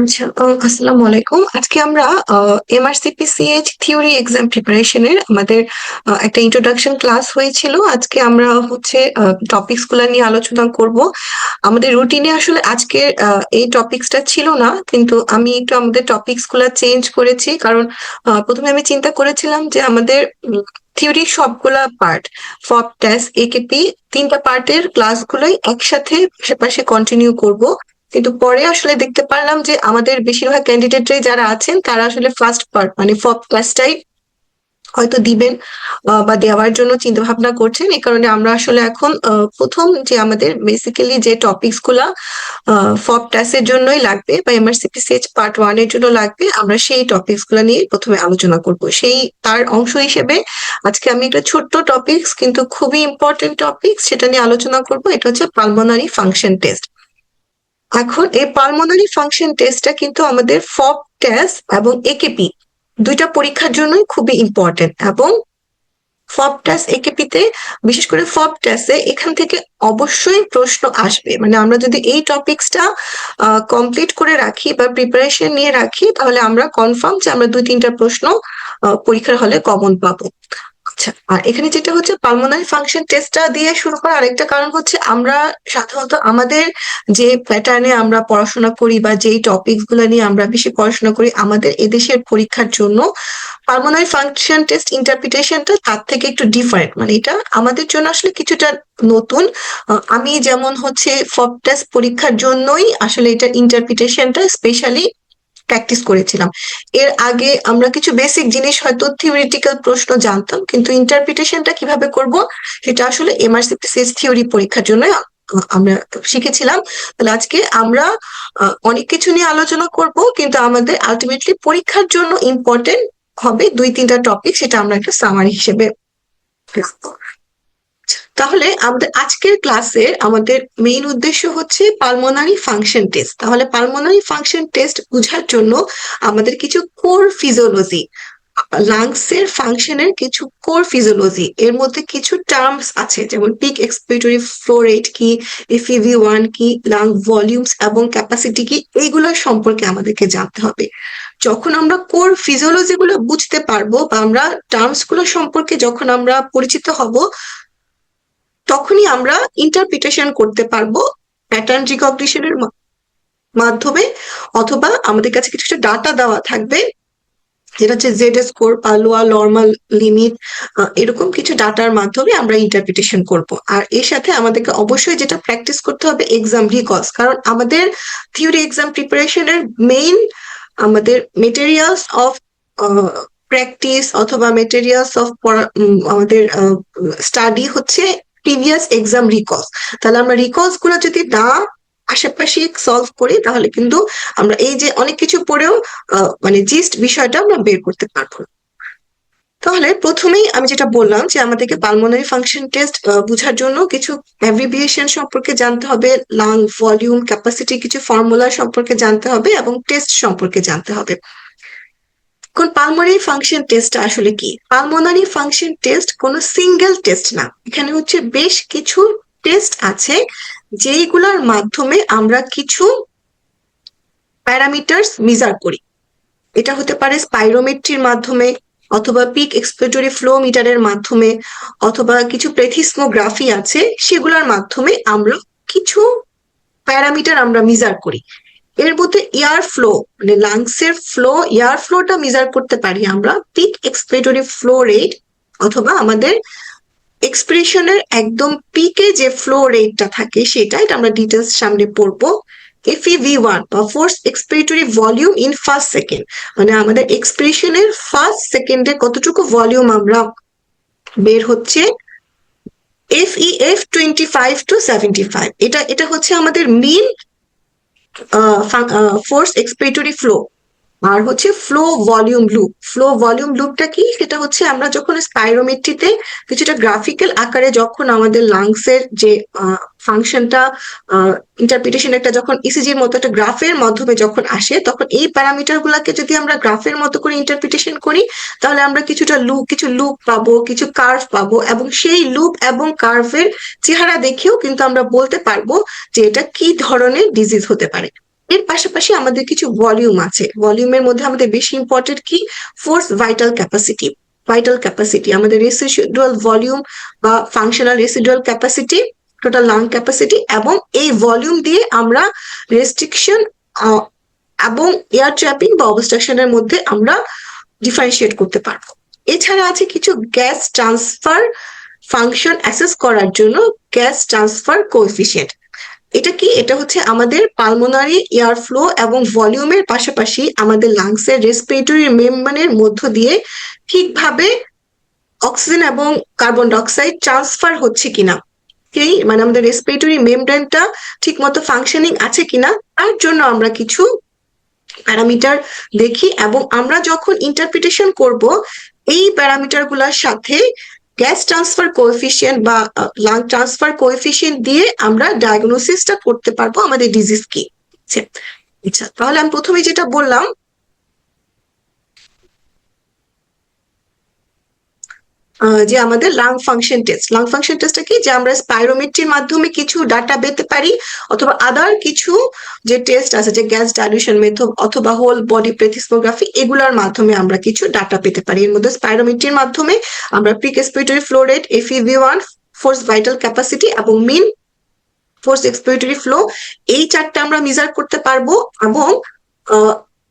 আচ্ছা, আসসালামু আলাইকুম। আজকে আমরা এমআরসিপিসিএইচ থিওরি এক্সাম প্রিপারেশনের আমাদের একটা ইন্ট্রোডাকশন ক্লাস হয়েছিল। আজকে আমরা হচ্ছে টপিকস গুলা নিয়ে আলোচনা করব। আমাদের রুটিনে আসলে আজকে এই টপিকসটা ছিল না, কিন্তু আমি একটু আমাদের টপিকস গুলা চেঞ্জ করেছি। কারণ প্রথমে আমি চিন্তা করেছিলাম যে আমাদের থিওরির সবগুলা পার্ট, ফপ টেস্ট, একেপি, তিনটা পার্টের ক্লাসগুলোই একসাথে পাশাপাশি কন্টিনিউ করব। কিন্তু পরে আসলে দেখতে পারলাম যে আমাদের বেশিরভাগ ক্যান্ডিডেটরাই যারা আছেন তারা আসলে ফার্স্ট পার্ট মানে ফপ ক্লাসটাই হয়তো দিবেন বা দেওয়ার জন্য চিন্তা ভাবনা করছেন। এই কারণে আমরা আসলে এখন প্রথম যে আমাদের বেসিক্যালি যে টপিকস গুলা ফপ টেস্টের জন্যই লাগবে বা এমআরসিপিসিএইচ পার্ট ওয়ান এর জন্য লাগবে, আমরা সেই টপিকস গুলা নিয়ে প্রথমে আলোচনা করব। সেই তার অংশ হিসেবে আজকে আমি একটা ছোট্ট টপিকস কিন্তু খুবই ইম্পর্টেন্ট টপিকস সেটা নিয়ে আলোচনা করব। এটা হচ্ছে পালমোনারি ফাংশন টেস্ট। এখন এই পালমোনারি ফাংশন টেস্টটা কিন্তু আমাদের ফপ টেস্ট এবং একেপি দুইটা পরীক্ষার জন্যই খুবই ইম্পর্টেন্ট। এবং ফপ টেস্ট একেপি তে, বিশেষ করে ফপ টেস্টে এখান থেকে অবশ্যই প্রশ্ন আসবে। মানে আমরা যদি এই টপিকসটা কমপ্লিট করে রাখি বা প্রিপারেশন নিয়ে রাখি, তাহলে আমরা কনফার্ম যে আমরা দুই তিনটা প্রশ্ন পরীক্ষার হলে কমন পাবো। আচ্ছা, আর এখানে যেটা হচ্ছে পালমোনারি ফাংশন টেস্টটা দিয়ে শুরু করার আরেকটা কারণ হচ্ছে আমরা সাধারণত আমাদের যে প্যাটার্নে আমরা পড়াশোনা করি বা যেই টপিকস গুলো নিয়ে আমরা বেশি পড়াশোনা করি আমাদের এদেশের পরীক্ষার জন্য পালমোনারি ফাংশন টেস্ট ইন্টারপ্রিটেশনটা তার থেকে একটু ডিফারেন্ট। মানে এটা আমাদের জন্য আসলে কিছুটা নতুন। আমি যেমন হচ্ছে ফপ টেস্ট পরীক্ষার জন্যই আসলে এটা ইন্টারপ্রিটেশনটা স্পেশালি প্র্যাকটিস করেছিলাম। এর আগে আমরা কিছু বেসিক জিনিস হয়তো থিওরিটিক্যাল প্রশ্ন জানতাম, কিন্তু ইন্টারপ্রিটেশনটা কিভাবে করব সেটা আসলে এমআরসিপিসিএস থিওরি পরীক্ষার জন্য আমরা শিখেছিলাম। তাহলে আজকে আমরা অনেক কিছু নিয়ে আলোচনা করব, কিন্তু আমাদের আলটিমেটলি পরীক্ষার জন্য ইম্পর্টেন্ট হবে দুই তিনটা টপিক, সেটা আমরা একটা সামারি হিসেবে রাখবো। তাহলে আমাদের আজকের ক্লাসে আমাদের মেইন উদ্দেশ্য হচ্ছে পালমোনারি ফাংশন টেস্ট। তাহলে পালমোনারি ফাংশন টেস্ট বোঝার জন্য আমাদের কিছু কোর ফিজিওলজি, লাংসের ফাংশনের কিছু কোর ফিজিওলজি, এর মধ্যে কিছু টার্মস আছে যেমন পিক এক্সপিরেটরি ফ্লো রেট কি, এফইভি1 কি, লাং ভলিউমস এবং ক্যাপাসিটি কি, এইগুলোর সম্পর্কে আমাদেরকে জানতে হবে। যখন আমরা কোর ফিজিওলজি গুলো বুঝতে পারবো বা আমরা টার্মস গুলো সম্পর্কে যখন আমরা পরিচিত হব, তখনই আমরা ইন্টারপ্রিটেশন করতে পারবো প্যাটার্ন রিকগনিশনের মাধ্যমে, অথবা আমাদের কাছে কিছু ডাটা দেওয়া থাকবে যেটা হচ্ছে জেড স্কোর বা লোয়ার নর্মাল লিমিট, এরকম কিছু ডাটার মাধ্যমে আমরা ইন্টারপ্রিটেশন করব। আর এর সাথে আমাদেরকে অবশ্যই যেটা প্র্যাকটিস করতে হবে এক্সাম রিকলস, কারণ আমাদের থিওরি এক্সাম প্রিপারেশনের মেইন আমাদের মেটেরিয়ালস অফ প্র্যাকটিস অথবা মেটেরিয়ালস অফ আমাদের স্টাডি হচ্ছে প্রিভিয়াস এক্সাম রিকলস। তাহলে আমরা রিকলস গুলো যদি না আশেপাশে সলভ করি, তাহলে কিন্তু আমরা এই যে অনেক কিছু পড়েও মানে জিস্ট বিষয়টা আমরা বের করতে পারবো না। তাহলে প্রথমেই আমি যেটা বললাম যে আমাদেরকে পালমোনারি ফাংশন টেস্ট বোঝার জন্য কিছু অ্যাব্রিভিয়েশন সম্পর্কে জানতে হবে, লাং ভলিউম ক্যাপাসিটি কিছু ফর্মুলা সম্পর্কে জানতে হবে এবং টেস্ট সম্পর্কে জানতে হবে। কোন পালমোনারি ফাংশন টেস্ট আসলে কি? পালমোনারি ফাংশন টেস্ট কোনো সিঙ্গেল টেস্ট না, এখানে হচ্ছে বেশ কিছু টেস্ট আছে যেইগুলোর মাধ্যমে আমরা কিছু প্যারামিটার্স মেজার করি। এটা হতে পারে স্পাইরোমেট্রির মাধ্যমে, অথবা পিক এক্সপিরেটরি ফ্লো মিটারের মাধ্যমে, অথবা কিছু প্লেথিসমোগ্রাফি আছে সেগুলোর মাধ্যমে আমরা কিছু প্যারামিটার আমরা মেজার করি। এর মধ্যে এয়ার ফ্লো মানে লাংসের ফ্লো, এয়ার ফ্লোটা মেজার করতে পারি আমরা পিক এক্সপিরেটরি ফ্লো রেট, অথবা আমাদের এক্সপ্রেশনের একদম পিকে যে ফ্লো রেটটা থাকে সেটা, এটা আমরা ডিটেলস সামনে পড়বো। FEV1 বা force expiratory volume in first second, মানে আমাদের এক্সপ্রেশনের ফার্স্ট সেকেন্ডে কতটুকু ভলিউম আমরা বের হচ্ছে। FEF 25 to 75, এটা এটা হচ্ছে আমাদের মিন ফোর্স এক্সপিরেটরি ফ্লো। আর হচ্ছে flow volume loop, flow volume লুপটা কি, সেটা হচ্ছে আমরা যখন স্পাইরোমেট্রিতে কিছুটা গ্রাফিক্যাল আকারে যখন আমাদের লাংসের যে ফাংশনটা ইন্টারপ্রিটেশন একটা যখন ইসিজির মতো একটা গ্রাফের মাধ্যমে যখন আসে, তখন এই প্যারামিটার গুলাকে যদি আমরা গ্রাফের মতো করে ইন্টারপ্রিটেশন করি, তাহলে আমরা কিছু লুপ পাবো, কিছু কার্ভ পাবো, এবং সেই লুপ এবং কার্ভের চেহারা দেখেও কিন্তু আমরা বলতে পারবো যে এটা কি ধরনের ডিজিজ হতে পারে। এর পাশাপাশি আমাদের কিছু ভলিউম আছে। ভলিউমের মধ্যে আমাদের বেশি ইম্পর্টেন্ট কি, force vital capacity. Vital capacity আমাদের রেসিডুয়াল ভলিউম বা functional residual capacity, total lung capacity, এবং এই ভলিউম দিয়ে আমরা রেস্ট্রিকশন এবং এয়ার ট্র্যাপিং বা অবস্ট্রাকশনের মধ্যে আমরা ডিফারেন্সিয়েট করতে পারবো। এছাড়া আছে কিছু গ্যাস ট্রান্সফার ফাংশন অ্যাসেস করার জন্য গ্যাস ট্রান্সফার কোএফিসিয়েন্ট। এটা কি, এটা হচ্ছে আমাদের পালমোনারি এয়ার ফ্লো এবং ভলিউমের পাশাপাশি আমাদের লাংসের রেসপিরেটরি মেমব্রেনের মধ্য দিয়ে ঠিকভাবে অক্সিজেন এবং কার্বন ডাইঅক্সাইড ট্রান্সফার হচ্ছে কিনা, মানে আমাদের রেসপিরেটরি মেমব্রেনটা ঠিক মতো ফাংশনিং আছে কিনা, তার জন্য আমরা কিছু প্যারামিটার দেখি, এবং আমরা যখন ইন্টারপ্রিটেশন করব এই প্যারামিটার গুলার সাথে গ্যাস ট্রান্সফার কোএফিসিয়েন্ট বা লাং ট্রান্সফার কোএফিসিয়েন্ট দিয়ে আমরা ডায়াগনোসিসটা করতে পারবো আমাদের ডিজিজ কি। আচ্ছা, তাহলে আমি প্রথমে যেটা বললাম যে আমাদের lung function test. Lung function টেস্টটা কি, যে আমরা স্পাইরোমেট্রির মাধ্যমে কিছু ডাটা পেতে পারি, অথবা আদার কিছু যে টেস্ট আছে, যে গ্যাস ডাইলিউশন মেথড অথবা হোল বডি প্লেথিসমোগ্রাফি, এগুলোর মাধ্যমে আমরা কিছু ডাটা পেতে পারি। এর মধ্যে স্পাইরোমেট্রির মাধ্যমে আমরা peak expiratory flow rate, FEV1, force vital capacity এবং মিন ফোর্স এক্সপিরেটরি ফ্লো, এই চারটা আমরা মেজার করতে পারবো। এবং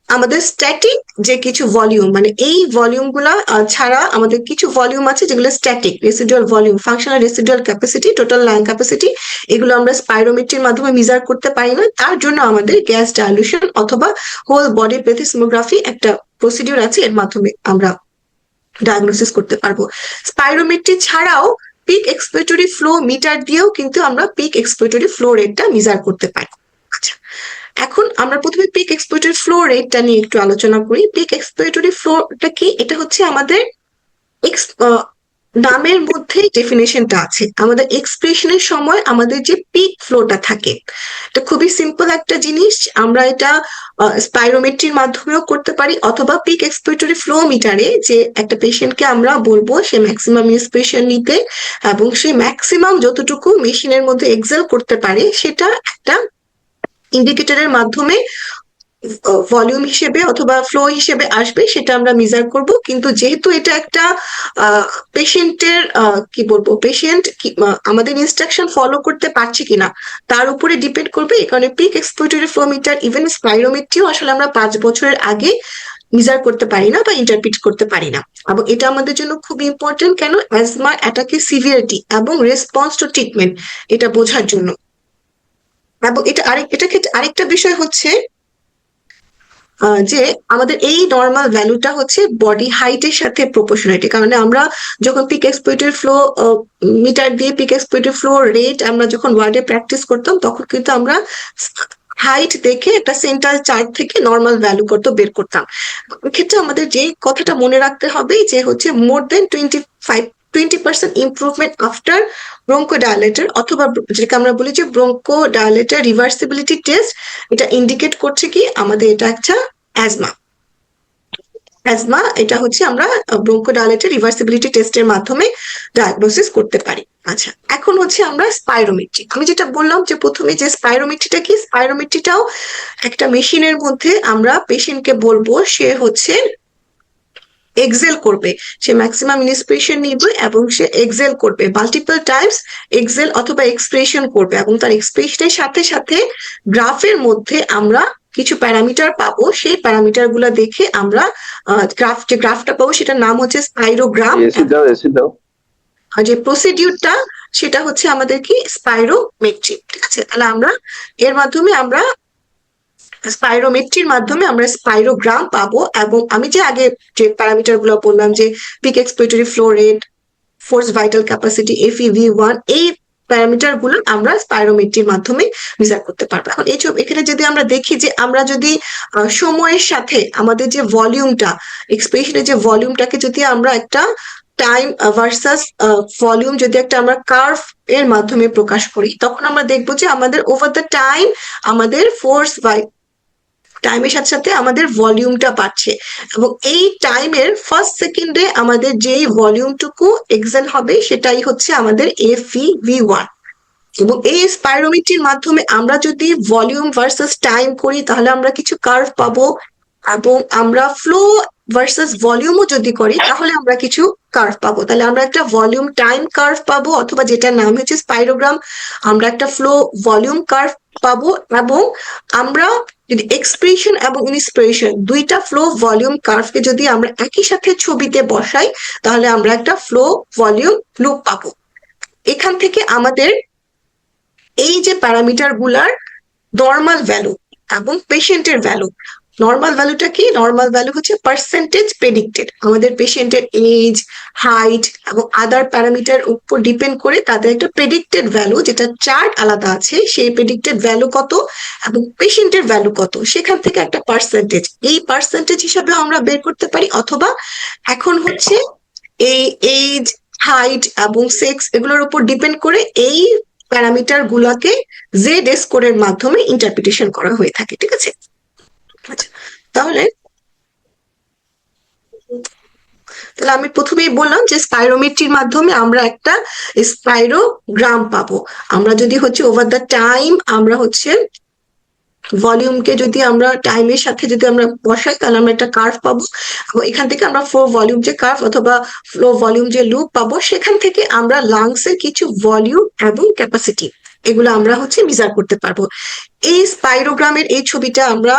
আমাদের স্ট্যাটিক যে কিছু ভলিউম, মানে এই ভলিউম গুলা ছাড়া আমাদের কিছু ভলিউম আছে যেগুলো static, residual volume, functional residual capacity, total lung capacity, এগুলো আমরা স্পাইরোমেট্রির মাধ্যমে মেজার করতে পারি না। তার জন্য আমাদের গ্যাস ডাইলিউশন অথবা হোল বডি প্লেথিসমোগ্রাফি একটা প্রসিডিউর আছে, এর মাধ্যমে আমরা ডায়াগনোসিস করতে পারবো। স্পাইরোমেট্রি ছাড়াও পিক এক্সপিরেটরি ফ্লো মিটার দিয়েও কিন্তু আমরা পিক এক্সপিরেটরি ফ্লো রেটটা মেজার করতে পারি। আচ্ছা, এখন আমরা প্রথমে পিক এক্সপিরেটরি ফ্লো রেটটা নিয়ে একটু আলোচনা করি। পিক এক্সপিরেটরি ফ্লোটা কি, এটা হচ্ছে আমাদের নামের মধ্যে ডেফিনেশনটা আছে, আমাদের এক্সপ্রেশনের সময় আমাদের যে পিক ফ্লোটা থাকে। এটা খুবই সিম্পল একটা জিনিস, আমরা এটা স্পাইরোমেট্রির মাধ্যমেও করতে পারি, অথবা পিক এক্সপিরেটরি ফ্লো মিটারে যে একটা পেশেন্টকে আমরা বলবো সে ম্যাক্সিমাম ইন্সপিরেশন নিতে এবং সে ম্যাক্সিমাম যতটুকু মেশিনের মধ্যে এক্সেল করতে পারে, সেটা একটা ইন্ডিকেটরের মাধ্যমে ভলিউম হিসেবে অথবা ফ্লো হিসেবে আসবে, সেটা আমরা মেজার করব। কিন্তু যেহেতু এটা একটা পেশেন্টের কি বলবো, পেশেন্ট আমাদের ইনস্ট্রাকশন ফলো করতে পারছে কিনা তার উপরে ডিপেন্ড করবে। এই কারণে peak expiratory flow meter, even স্পাইরোমেট্রিও আসলে আমরা 5 বছরের আগে মেজার করতে পারি না বা ইন্টারপ্রিট করতে পারি না। এবং এটা আমাদের জন্য খুব ইম্পর্টেন্ট, কেন, অ্যাজমা অ্যাটাকের সিভিয়ারিটি এবং রেসপন্স টু ট্রিটমেন্ট এটা বোঝার জন্য। এবং এটা ক্ষেত্রে আরেকটা বিষয় হচ্ছে যে আমাদের এই নর্মাল ভ্যালুটা হচ্ছে বডি হাইটের সাথে প্রপোর্শনালিটি। কারণ আমরা যখন পিক এক্সপিরেটরি ফ্লো মিটার দিয়ে পিক এক্সপিরেটরি ফ্লো রেট আমরা যখন ওয়ার্ডে প্র্যাকটিস করতাম, তখন কিন্তু আমরা হাইট দেখে একটা সেন্টার চার্ট থেকে নর্মাল ভ্যালু কত বের করতাম। ক্ষেত্রে আমাদের যে কথাটা মনে রাখতে হবে যে হচ্ছে মোর দেন 20% ইমপ্রুভমেন্ট আফটার ব্রঙ্কোডাইলেটর, অথবা যেটাকে আমরা বলি যে ব্রঙ্কোডাইলেটর রিভার্সিবিলিটি টেস্ট, এটা ইন্ডিকেট করছে কি আমাদের এটা একটা অ্যাজমা। এটা হচ্ছে আমরা ব্রঙ্কোডাইলেটর রিভার্সিবিলিটি টেস্টের মাধ্যমে ডায়াগনোসিস করতে পারি। আচ্ছা, এখন হচ্ছে আমরা স্পাইরোমেট্রি। আমি যেটা বললাম যে প্রথমে যে স্পাইরোমেট্রিটা কি, স্পাইরোমেট্রিটাও একটা মেশিনের মধ্যে আমরা পেশেন্টকে বলবো সে হচ্ছে এক্সেল করবে, সে ম্যাক্সিমাম ইন্সপিরেশন নিবে এবং সে এক্সেল করবে, মাল্টিপল টাইমস এক্সেল অথবা এক্সপ্রেশন করবে, এবং তার এক্সপ্রেশনের সাথে সাথে গ্রাফের মধ্যে আমরা কিছু প্যারামিটার পাবো। সেই প্যারামিটার গুলা দেখে আমরা যে গ্রাফটা পাবো সেটার নাম হচ্ছে স্পাইরোগ্রাম। আর যে প্রসিডিউরটা সেটা হচ্ছে আমাদের কি, স্পাইরোমেট্রি। ঠিক আছে, তাহলে আমরা এর মাধ্যমে আমরা স্পাইরোমেট্রির মাধ্যমে আমরা স্পাইরোগ্রাম পাবো। এবং আমি যে আগে যে প্যারামিটার গুলো বললাম যে peak expiratory flow rate, force vital capacity, FEV1, এই প্যারামিটার গুলো আমরা স্পাইরোমেট্রির মাধ্যমে মেজার করতে পারবো। এখন এখানে যদি আমরা দেখি যে আমরা যদি সময়ের সাথে আমাদের যে ভলিউমটা, এক্সপ্রেশনের যে ভলিউমটাকে যদি আমরা একটা টাইম ভার্সাস ভলিউম যদি একটা আমরা কার্ভ এর মাধ্যমে প্রকাশ করি, তখন আমরা দেখবো যে আমাদের ওভার দ্য টাইম আমাদের ফোর্স বাই টাইমের সাথে সাথে আমাদের ভলিউমটা বাড়ছে, এবং এই টাইমের ফার্স্ট সেকেন্ডে আমাদের যেই ভলিউমটুকু এক্সেল হবে সেটাই হচ্ছে আমাদের FEV1। এবং এই স্পাইরোমিটারের মাধ্যমে আমরা যদি ভলিউম ভার্সেস টাইম করি তাহলে আমরা কিছু কার্ভ পাবো, এবং আমরা ফ্লো ভার্সেস ভলিউমও যদি করি তাহলে আমরা কিছু কার্ভ পাবো। তাহলে আমরা একটা ভলিউম টাইম কার্ভ পাবো, অথবা যেটার নাম হচ্ছে স্পাইরোগ্রাম, আমরা একটা ফ্লো ভলিউম কার্ভ পাবো। এবং আমরা যদি এক্সপ্রেশন এবং ইন্সপিরেশন দুইটা ফ্লো ভলিউম কার্ভকে যদি আমরা একই সাথে ছবিতে বসাই তাহলে আমরা একটা ফ্লো ভলিউম লুপ পাবো। এখান থেকে আমাদের এই যে প্যারামিটার গুলার নর্মাল ভ্যালু এবং পেশেন্টের ভ্যালু, নর্মাল ভ্যালুটা কি? নর্মাল ভ্যালু হচ্ছে পার্সেন্টেজ প্রেডিক্টেড, আমাদের পেশেন্টের এজ, হাইট এবং আদার প্যারামিটার উপর ডিপেন্ড করে তাদের একটা প্রেডিক্টেড ভ্যালু, যেটা চার্ট আলাদা আছে, সেই প্রেডিক্টেড ভ্যালু কত এবং পেশেন্টের ভ্যালু কত, সেখান থেকে একটা পার্সেন্টেজ, এই পার্সেন্টেজ হিসাবে আমরা বের করতে পারি। অথবা এখন হচ্ছে এই এজ, হাইট এবং সেক্স এগুলোর উপর ডিপেন্ড করে এই প্যারামিটার গুলাকে জেড স্কোরের মাধ্যমে ইন্টারপ্রিটেশন করা হয়ে থাকে। ঠিক আছে, আচ্ছা, তাহলে তাহলে আমি প্রথমেই বললাম যে স্পাইরোমেট্রির মাধ্যমে আমরা একটা স্পাইরোগ্রাম পাবো। আমরা যদি হচ্ছে ওভার দ্য টাইম আমরা হচ্ছে ভলিউমকে যদি আমরা টাইমের সাথে যদি আমরা বসাই তাহলে আমরা একটা কার্ভ পাবো, এবং এখান থেকে আমরা ফ্লো ভলিউম যে কার্ভ অথবা ফ্লো ভলিউম যে লুপ পাবো, সেখান থেকে আমরা লাংসের কিছু ভলিউম এবং ক্যাপাসিটি এগুলো আমরা হচ্ছে মেজার করতে পারবো। এই স্পাইরোগ্রামের এই ছবিটা আমরা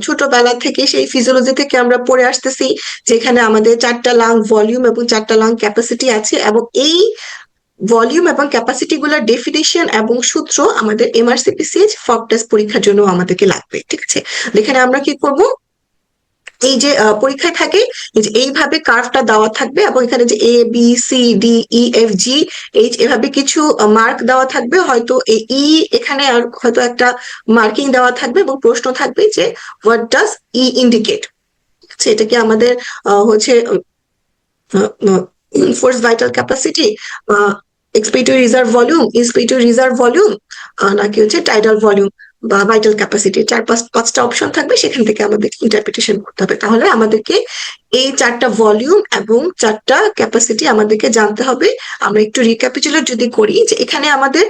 ছোটবেলা থেকে সেই ফিজিওলজি থেকে আমরা পড়ে আসতেছি, যেখানে আমাদের 4টা লাং ভলিউম এবং 4টা লাং ক্যাপাসিটি আছে, এবং এই ভলিউম এবং ক্যাপাসিটি গুলার ডেফিনেশন এবং সূত্র আমাদের এমআরসিপিসিএইচ ফগ টেস্ট পরীক্ষার জন্য আমাদেরকে লাগবে। ঠিক আছে, এখানে আমরা কি করব, এই যে পরীক্ষায় থাকে এই যে এইভাবে কার্ভটা দেওয়া থাকবে, এবং এখানে যে A B C D E F G H এভাবে কিছু মার্ক দেওয়া থাকবে, হয়তো এই ই এখানে আর হয়তো একটা মার্কিং দেওয়া থাকবে, এবং প্রশ্ন থাকবে যে হোয়াট ডাজ ই ইন্ডিকেট। এটা কি আমাদের হচ্ছে force vital capacity, expiratory reserve volume, inspiratory reserve volume, নাকি হচ্ছে টাইডাল ভলিউম বা ভাইটাল ক্যাপাসিটি, পাঁচটা অপশন থাকবে, সেখান থেকে আমাদের ইন্টারপ্রিটেশন করতে হবে। তাহলে আমাদেরকে এই 4টা ভলিউম এবং 4টা ক্যাপাসিটি আমাদেরকে জানতে হবে। আমরা একটু রিক্যাপিচুলেট যদি করি, যে এখানে আমাদের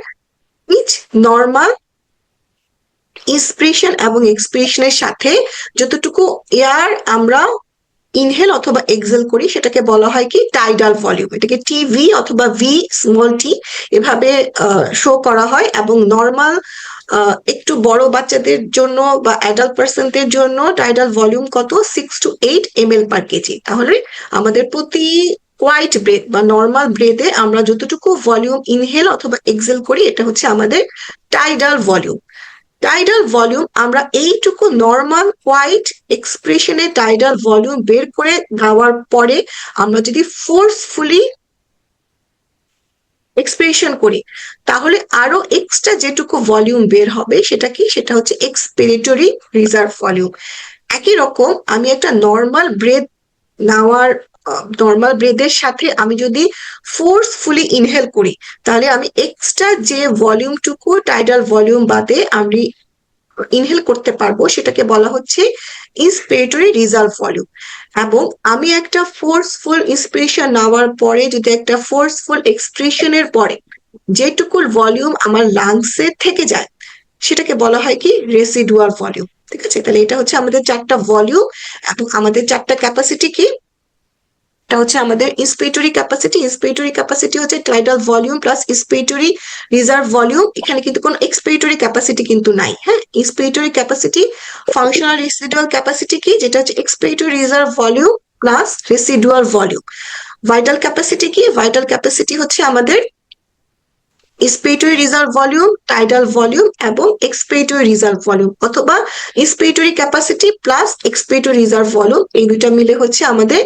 ইচ নর্মাল ইন্সপিরেশন এবং এক্সপিরেশনের সাথে যতটুকু এয়ার আমরা ইনহেল অথবা এক্সেল করি সেটাকে বলা হয় কি টাইডাল ভলিউম। এটাকে টিভি অথবা ভি স্মল টি এভাবে শো করা হয়, এবং নর্মাল একটু বড় বাচ্চাদের জন্য বা অ্যাডাল্ট পার্সনদের জন্য টাইডাল ভলিউম কত 6 to 8 ml/kg। তাহলে আমাদের প্রতি কোয়াইট ব্রেথ বা নর্মাল ব্রেথে আমরা যতটুকু ভলিউম ইনহেল অথবা এক্সেল করি এটা হচ্ছে আমাদের টাইডাল ভলিউম। টাইডাল ভলিউম আমরা এইটুকু নর্মাল কোয়াইট এক্সপ্রেশনে টাইডাল ভলিউম বের করে দেওয়ার পরে আমরা যদি ফোর্সফুলি এক্সপ্রেশন করি তাহলে আরো এক্সট্রা যেটুকু ভলিউম বের হবে সেটা কি, সেটা হচ্ছে এক্সপিরেটরি রিজার্ভ ভলিউম। একই রকম আমি একটা নর্মাল ব্রেথ নেওয়ার নর্মাল ব্রেথের সাথে আমি যদি ফোর্সফুলি ইনহেল করি তাহলে আমি এক্সট্রা যে ভলিউমটুকু টাইডাল ভলিউম বাদে আমি ইনহেল করতে পারবো সেটাকে বলা হচ্ছে ইন্সপিরেটরি রিজার্ভ ভলিউম। এবং আমি একটা ফোর্সফুল ইন্সপিরেশন নেওয়ার পরে যদি একটা ফোর্সফুল এক্সপ্রেশনের পরে যেটুকু ভলিউম আমার লাংসে থেকে যায় সেটাকে বলা হয় কি রেসিডুয়াল ভলিউম। ঠিক আছে, তাহলে এটা হচ্ছে আমাদের 4টা ভলিউম, এবং আমাদের 4টা ক্যাপাসিটি কি, এটা হচ্ছে আমাদের ইন্সপিরেটরি ক্যাপাসিটি। ইন্সপিরেটরি ক্যাপাসিটি হচ্ছে tidal volume plus inspiratory reserve volume. এখানে কিন্তু কোনো এক্সপিরেটরি ক্যাপাসিটি কিন্তু নাই। হ্যাঁ, inspiratory capacity functional residual capacity কি, যেটা হচ্ছে expiratory reserve volume plus residual volume. Vital capacity কি, ভাইটাল ক্যাপাসিটি হচ্ছে আমাদের inspiratory reserve volume, tidal volume এবং এক্সপিরেটরি রিজার্ভ ভলিউম, অথবা inspiratory capacity plus expiratory reserve volume, এই দুইটা মিলে হচ্ছে আমাদের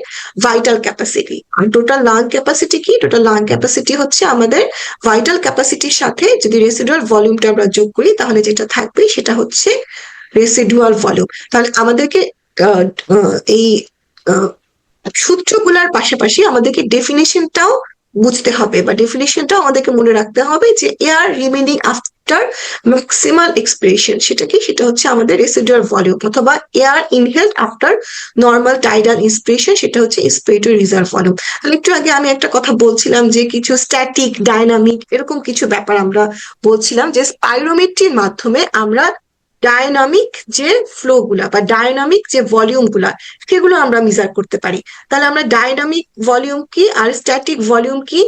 ভাইটাল ক্যাপাসিটি। আর টোটাল লাং ক্যাপাসিটি কি, টোটাল লাং ক্যাপাসিটি হচ্ছে আমাদের ভাইটাল ক্যাপাসিটির সাথে যদি রেসিডুয়াল ভলিউমটা আমরা যোগ করি তাহলে যেটা থাকবে সেটা হচ্ছে রেসিডুয়াল ভলিউম। তাহলে আমাদেরকে এই সূত্রগুলার পাশাপাশি আমাদেরকে ডেফিনেশনটাও বুঝতে হবে, বা ডেফিনেশনটাও আমাদেরকে মনে রাখতে হবে, যে air remaining after maximal expiration. সেটা হচ্ছে আমাদের রেসিডুয়াল ভলিউম, অথবা air inhaled after normal tidal inspiration, সেটা হচ্ছে এক্সপিরেটরি রিজার্ভ ভলিউম। তাহলে একটু আগে আমি একটা কথা বলছিলাম যে কিছু স্ট্যাটিক, ডাইনামিক এরকম কিছু ব্যাপার আমরা বলছিলাম, যে স্পাইরোমেট্রির মাধ্যমে আমরা ডায়নামিক যে ফ্লো গুলা বা ডায়নামিক যে ভলিউম গুলা সেগুলো আমরা মেজার করতে পারি। তাহলে আমরা ডায়নামিক ভলিউম কি আর স্ট্যাটিক ভলিউম কি,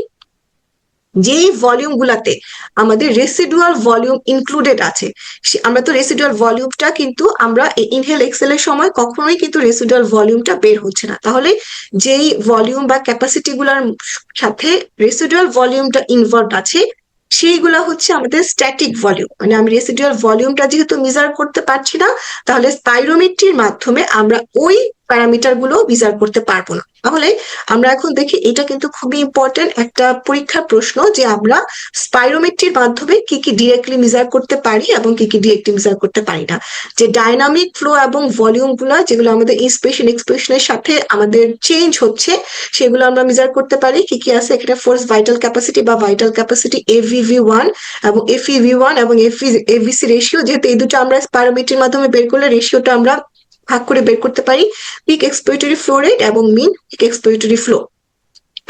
যেই ভলিউম গুলাতে আমাদের রেসিডুয়াল ভলিউম ইনক্লুডেড আছে, আমরা তো রেসিডুয়াল ভলিউমটা কিন্তু আমরা ইনহেল এক্সেলের সময় কখনোই কিন্তু রেসিডুয়াল ভলিউমটা বের হচ্ছে না। তাহলে যেই ভলিউম বা ক্যাপাসিটি গুলার সাথে রেসিডুয়াল ভলিউমটা ইনভলভ আছে সেইগুলা হচ্ছে আমাদের স্ট্যাটিক ভলিউম। মানে আমি রেসিডুয়াল ভলিউমটা যেহেতু মেজার করতে পারছি না, তাহলে স্পাইরোমেট্রির মাধ্যমে আমরা ওই প্যারামিটার গুলো মেজার করতে পারবো না। তাহলে আমরা এখন দেখি, এটা কিন্তু খুবই ইম্পর্টেন্ট একটা পরীক্ষার প্রশ্ন, যে আমরা স্পাইরোমেট্রির মাধ্যমে কি কি ডিরেক্টলি মেজার করতে পারি এবং কি কি ডিরেক্টলি মেজার করতে পারি না। যে ডাইনামিক ফ্লো এবং ভলিউম গুলা যেগুলো আমাদের ইন্সপিরেশন এক্সপ্রেশনের সাথে আমাদের চেঞ্জ হচ্ছে, সেগুলো আমরা মেজার করতে পারি। কি কি আছে এখানে? ফোর্স ভাইটাল ক্যাপাসিটি বা ভাইটাল ক্যাপাসিটি এভিভি1 এবং এফইভি1 এবং এভিসি রেশিও, যেহেতু এই দুটো আমরা স্পাইরোমেট্রির মাধ্যমে বের করলে রেশিওটা আমরা ভাগ করে বের করতে পারি। পিক এক্সপিরেটরি ফ্লো রেট এবং মিন পিক এক্সপিরেটরি ফ্লো।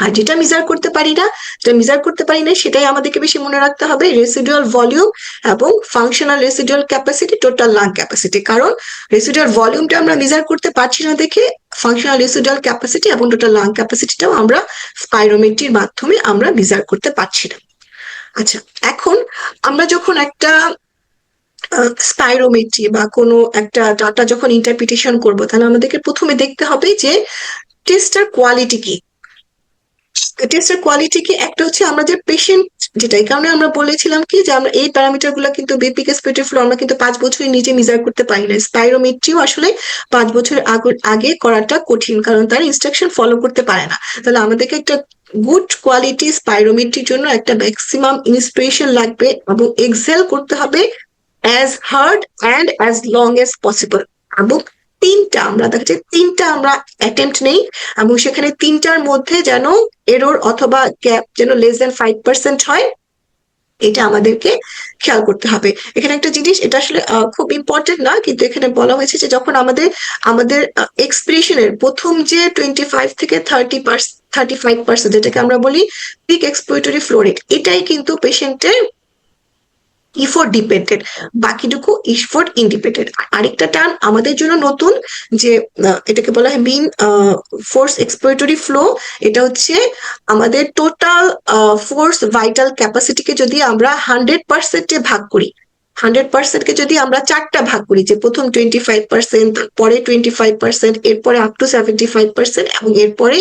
আর যেটা মেজার করতে পারি না, সেটাই আমাদেরকে বেশি মনে রাখতে হবে, রেসিডুয়াল ভলিউম এবং functional residual capacity, total lung capacity. কারণ রেসিডুয়াল ভলিউমটা আমরা মেজার করতে পারছি না দেখে ফাংশনাল রেসিডুয়াল ক্যাপাসিটি এবং টোটাল লাং ক্যাপাসিটিটাও আমরা স্পাইরোমেট্রির মাধ্যমে আমরা মেজার করতে পারছি না। আচ্ছা, এখন আমরা যখন একটা স্পাইরোমেট্রি বা কোনো একটা ডাটা যখন ইন্টারপ্রিটেশন করব, তাহলে আমাদেরকে প্রথমে দেখতে হবে যে টেস্টার কোয়ালিটি কি। টেস্টের কোয়ালিটি কি? একটা হচ্ছে আমাদের পেশেন্ট, যেটা এই কারণে আমরা বলেছিলাম কি যে আমরা এই প্যারামিটার গুলো কিন্তু বেপিক এক্সপিরেটরি ফ্লো আমরা কিন্তু 5 বছরের নিচে মেজার করতে পারি না। স্পাইরোমেট্রিও আসলে 5 বছর আগে করাটা কঠিন, কারণ তার ইনস্ট্রাকশন ফলো করতে পারে না। তাহলে আমাদেরকে একটা গুড কোয়ালিটি স্পাইরোমেট্রির জন্য একটা ম্যাক্সিমাম ইন্সপিরেশন লাগবে এবং এক্সেল করতে হবে as hard and as long as possible. এবং আমরা দেখা যায় তিনটা আমরা অ্যাটেম্পট নেই, এবং সেখানে তিনটার মধ্যে যেন এরর অথবা গ্যাপ যেন লেস দেন 5% হয়, এটা আমাদেরকে খেয়াল করতে হবে। এখানে একটা জিনিস, এটা আসলে খুব ইম্পর্টেন্ট না, কিন্তু এখানে বলা হয়েছে যে যখন আমাদের এক্সপিরেশনের প্রথম যে 25 থেকে 35%, যেটাকে আমরা বলি পিক এক্সপিরেটরি ফ্লো রেট, এটাই কিন্তু পেশেন্টের ইফোর্ট ডিপেন্ডেন্ট, বাকিটুকু ইফোর্ট ইন্ডিপেন্ডেন্ট। আরেকটা টার্ম আমাদের জন্য নতুন, যে এটাকে বলা হয় মিন ফোর্স এক্সপিরেটরি ফ্লো। এটা হচ্ছে আমাদের টোটাল ফোর্স ভাইটাল ক্যাপাসিটিকে যদি আমরা 100%-এ ভাগ করি, 100%কে যদি আমরা 4টা ভাগ করি, যে প্রথম 25%, পরে 25%, এরপরে আপ টু 75% এবং এরপরে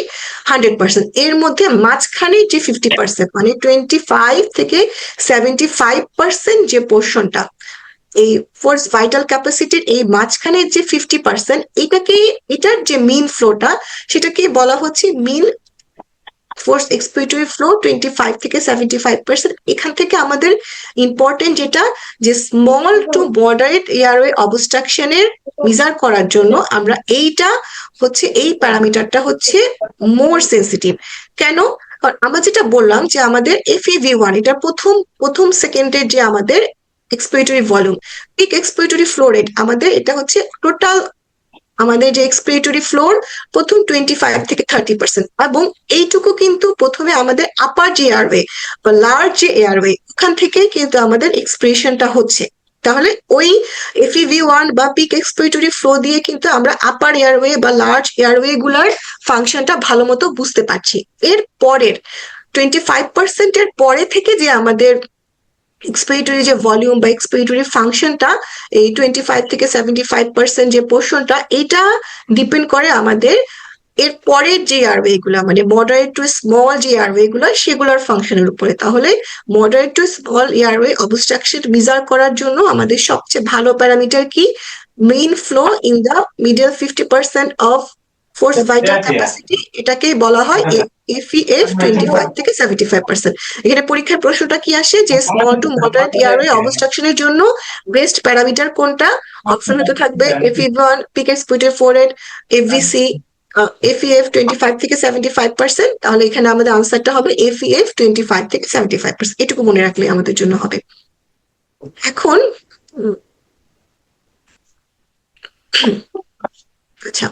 100%, এর মধ্যে মাঝখানে যে 50%, মানে 25 থেকে 75% যে পোর্শনটা, এই ফোর্স ভাইটাল ক্যাপাসিটির এই মাঝখানের যে 50%, এটার যে মিন ফ্লোটা, সেটাকে বলা হচ্ছে মিন ফোর্স এক্সপিরেটরি ফ্লো 25 থেকে 75%। এখান থেকে আমাদের ইম্পর্টেন্ট যেটা, যে স্মল টু মডারেট এয়ারওয়ে অবস্ট্রাকশনের মেজার করার জন্য আমরা এই প্যারামিটারটা হচ্ছে মোর সেন্সিটিভ। কেন? আমরা যেটা বললাম যে আমাদের FEV1, এটা প্রথম সেকেন্ডের যে আমাদের expiratory volume, peak expiratory flow rate আমাদের, এটা হচ্ছে টোটাল আমাদের যে এক্সপিরেটরি ফ্লোর প্রথম 25 থেকে 30%, এবং এইটুকু কিন্তু প্রথমে আমাদের আপার যে এয়ারওয়ে বা লার্জ যে এয়ারওয়ে, ওখান থেকে কিন্তু আমাদের এক্সপিরেশনটা হচ্ছে। তাহলে ওই FEV1 বা পিক এক্সপিরেটরি ফ্লো দিয়ে কিন্তু আমরা আপার এয়ারওয়ে বা লার্জ এয়ারওয়ে গুলার ফাংশনটা ভালো মতো বুঝতে পারছি। এর পরের 25% এর পরে থেকে যে আমাদের এক্সপিরেটরি যে ভলিউম বা এক্সপিরেটরি ফাংশনটা, এই 25 থেকে 75% যে পোর্শনটা, এটা ডিপেন্ড করে আমাদের এর পরের যে এয়ারওয়ে গুলা, মানে মডারেট টু স্মল যে এয়ারওয়ে গুলো, সেগুলোর ফাংশনের উপরে। তাহলে moderate to small airway obstruction measure করার জন্য আমাদের সবচেয়ে ভালো প্যারামিটার কি? Main flow in the middle 50% of force vital capacity, এটাকেই বলা হয় FEF 25 থেকে 75%। এখানে পরীক্ষার প্রশ্নটা কি আসে, যে স্মল টু মডারেট এয়ারওয়ে অবস্ট্রাকশনের জন্য বেস্ট প্যারামিটার কোনটা? অপশন হতে থাকবে FEV1, peak expiratory flow rate, FVC, FEF 25 থেকে 75%। তাহলে এখানে আমাদের আনসারটা হবে FEF 25 থেকে 75%। এটুকু মনে রাখলে আমাদের জন্য হবে। এখন আচ্ছা,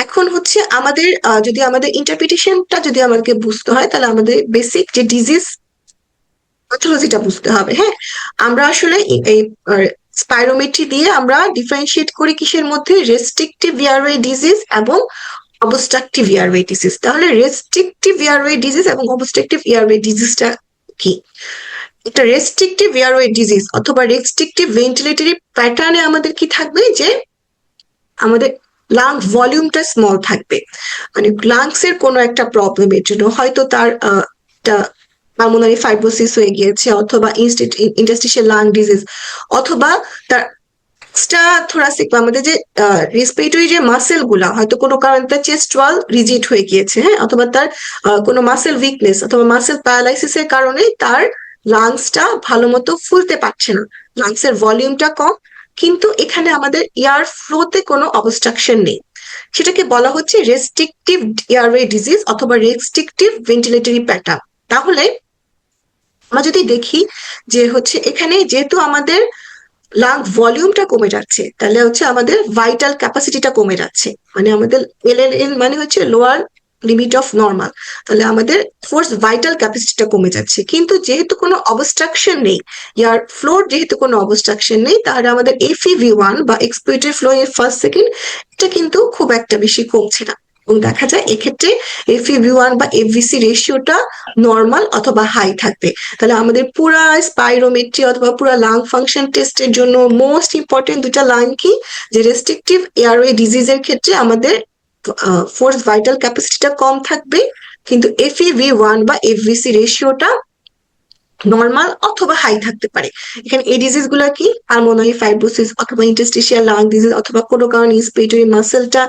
এখন হচ্ছে আমাদের যদি আমাদের ইন্টারপ্রিটেশনটা যদি আমাদেরকে বুঝতে হয়, তাহলে আমাদের বেসিক যে ডিজিজ প্যাথোলজিটা বুঝতে হবে। হ্যাঁ, আমরা আসলে এই স্পাইরোমেট্রি দিয়ে আমরা ডিফারেন্সিয়েট করি কিসের মধ্যে, রেস্ট্রিকটিভ এয়ারওয়ে ডিজিজ এবং অবস্ট্রাকটিভ এয়ারওয়ে ডিজিজ। তাহলে রেস্ট্রিকটিভ এয়ারওয়ে ডিজিজ এবং অবস্ট্রাকটিভ এয়ারওয়ে ডিজিজটা কি? একটা রেস্ট্রিকটিভ এয়ারওয়ে ডিজিজ অথবা রেস্ট্রিকটিভ ভেন্টিলেটরি প্যাটার্নে আমাদের কি থাকবে, যে আমাদের লাং ভলিউমটা স্মল থাকবে। মানে লাংস এর কোনো একটা প্রবলেমের জন্য হয়তো তার পালমোনারি ফাইব্রোসিস হয়ে গিয়েছে, অথবা ইন্টারস্টিশিয়াল লাং ডিজিজ, অথবা তার এক্সট্রা থোরাসিক বা আমাদের যে রেসপিরেটরি যে মাসেল গুলা হয়তো কোনো কারণে তার চেস্ট ওয়াল রিজিড হয়ে গিয়েছে, হ্যাঁ, অথবা তার কোনো মাসেল উইকনেস অথবা মাসেল প্যারালাইসিসের কারণে তার লাংসটা ভালো মতো ফুলতে পারছে না, লাংসের ভলিউমটা কম, কিন্তু এখানে আমাদের এয়ার ফ্লোতে কোনো অবস্ট্রাকশন নেই। সেটাকে বলা হচ্ছে রেস্ট্রিকটিভ এয়ারওয়ে ডিজিজ অথবা রেস্ট্রিকটিভ ভেন্টিলেটরি প্যাটার্ন। তাহলে আমরা যদি দেখি যে হচ্ছে এখানে যেহেতু আমাদের লাং ভলিউমটা কমে যাচ্ছে, তাহলে হচ্ছে আমাদের ভাইটাল ক্যাপাসিটিটা কমে যাচ্ছে। মানে আমাদের এল মানে হচ্ছে লোয়ার লিমিট অফ নর্মাল, তাহলে আমাদের ফোর্স ভাইটাল ক্যাপাসিটিটা কমে যাচ্ছে। কিন্তু যেহেতু কোনো অবস্ট্রাকশন নেই, ইয়ার ফ্লোর যেহেতু কোনো অবস্ট্রাকশন নেই, তাহলে আমাদের এফইভি1 বা এক্সপিরেটরি ফ্লো এর ফার্স্ট সেকেন্ড এটা কিন্তু খুব একটা বেশি কমছে না। এবং দেখা যায় এক্ষেত্রে এফইভি1 বা এফভিসি রেশিওটা নর্মাল অথবা হাই থাকবে। তাহলে আমাদের পুরা স্পাইরোমেট্রি অথবা পুরা লাং ফাংশন টেস্টের জন্য মোস্ট ইম্পর্টেন্ট দুটা লাইন কি, যে রেস্ট্রিকটিভ এয়ারওয়ে ডিজিজের ক্ষেত্রে আমাদের ফোর্স ভাইটাল ক্যাপাসিটিটা কম থাকবে, কিন্তু এফইভি1 বা এফভিসি রেশিওটা নর্মাল অথবা হাই থাকতে পারে। এখানে এই ডিজিজ গুলা কি, পালমোনারি ফাইব্রোসিস অথবা ইন্টারস্টিশিয়াল লাং ডিজিজ, অথবা কোনো কারণে রেসপিরেটরি মাসেলটা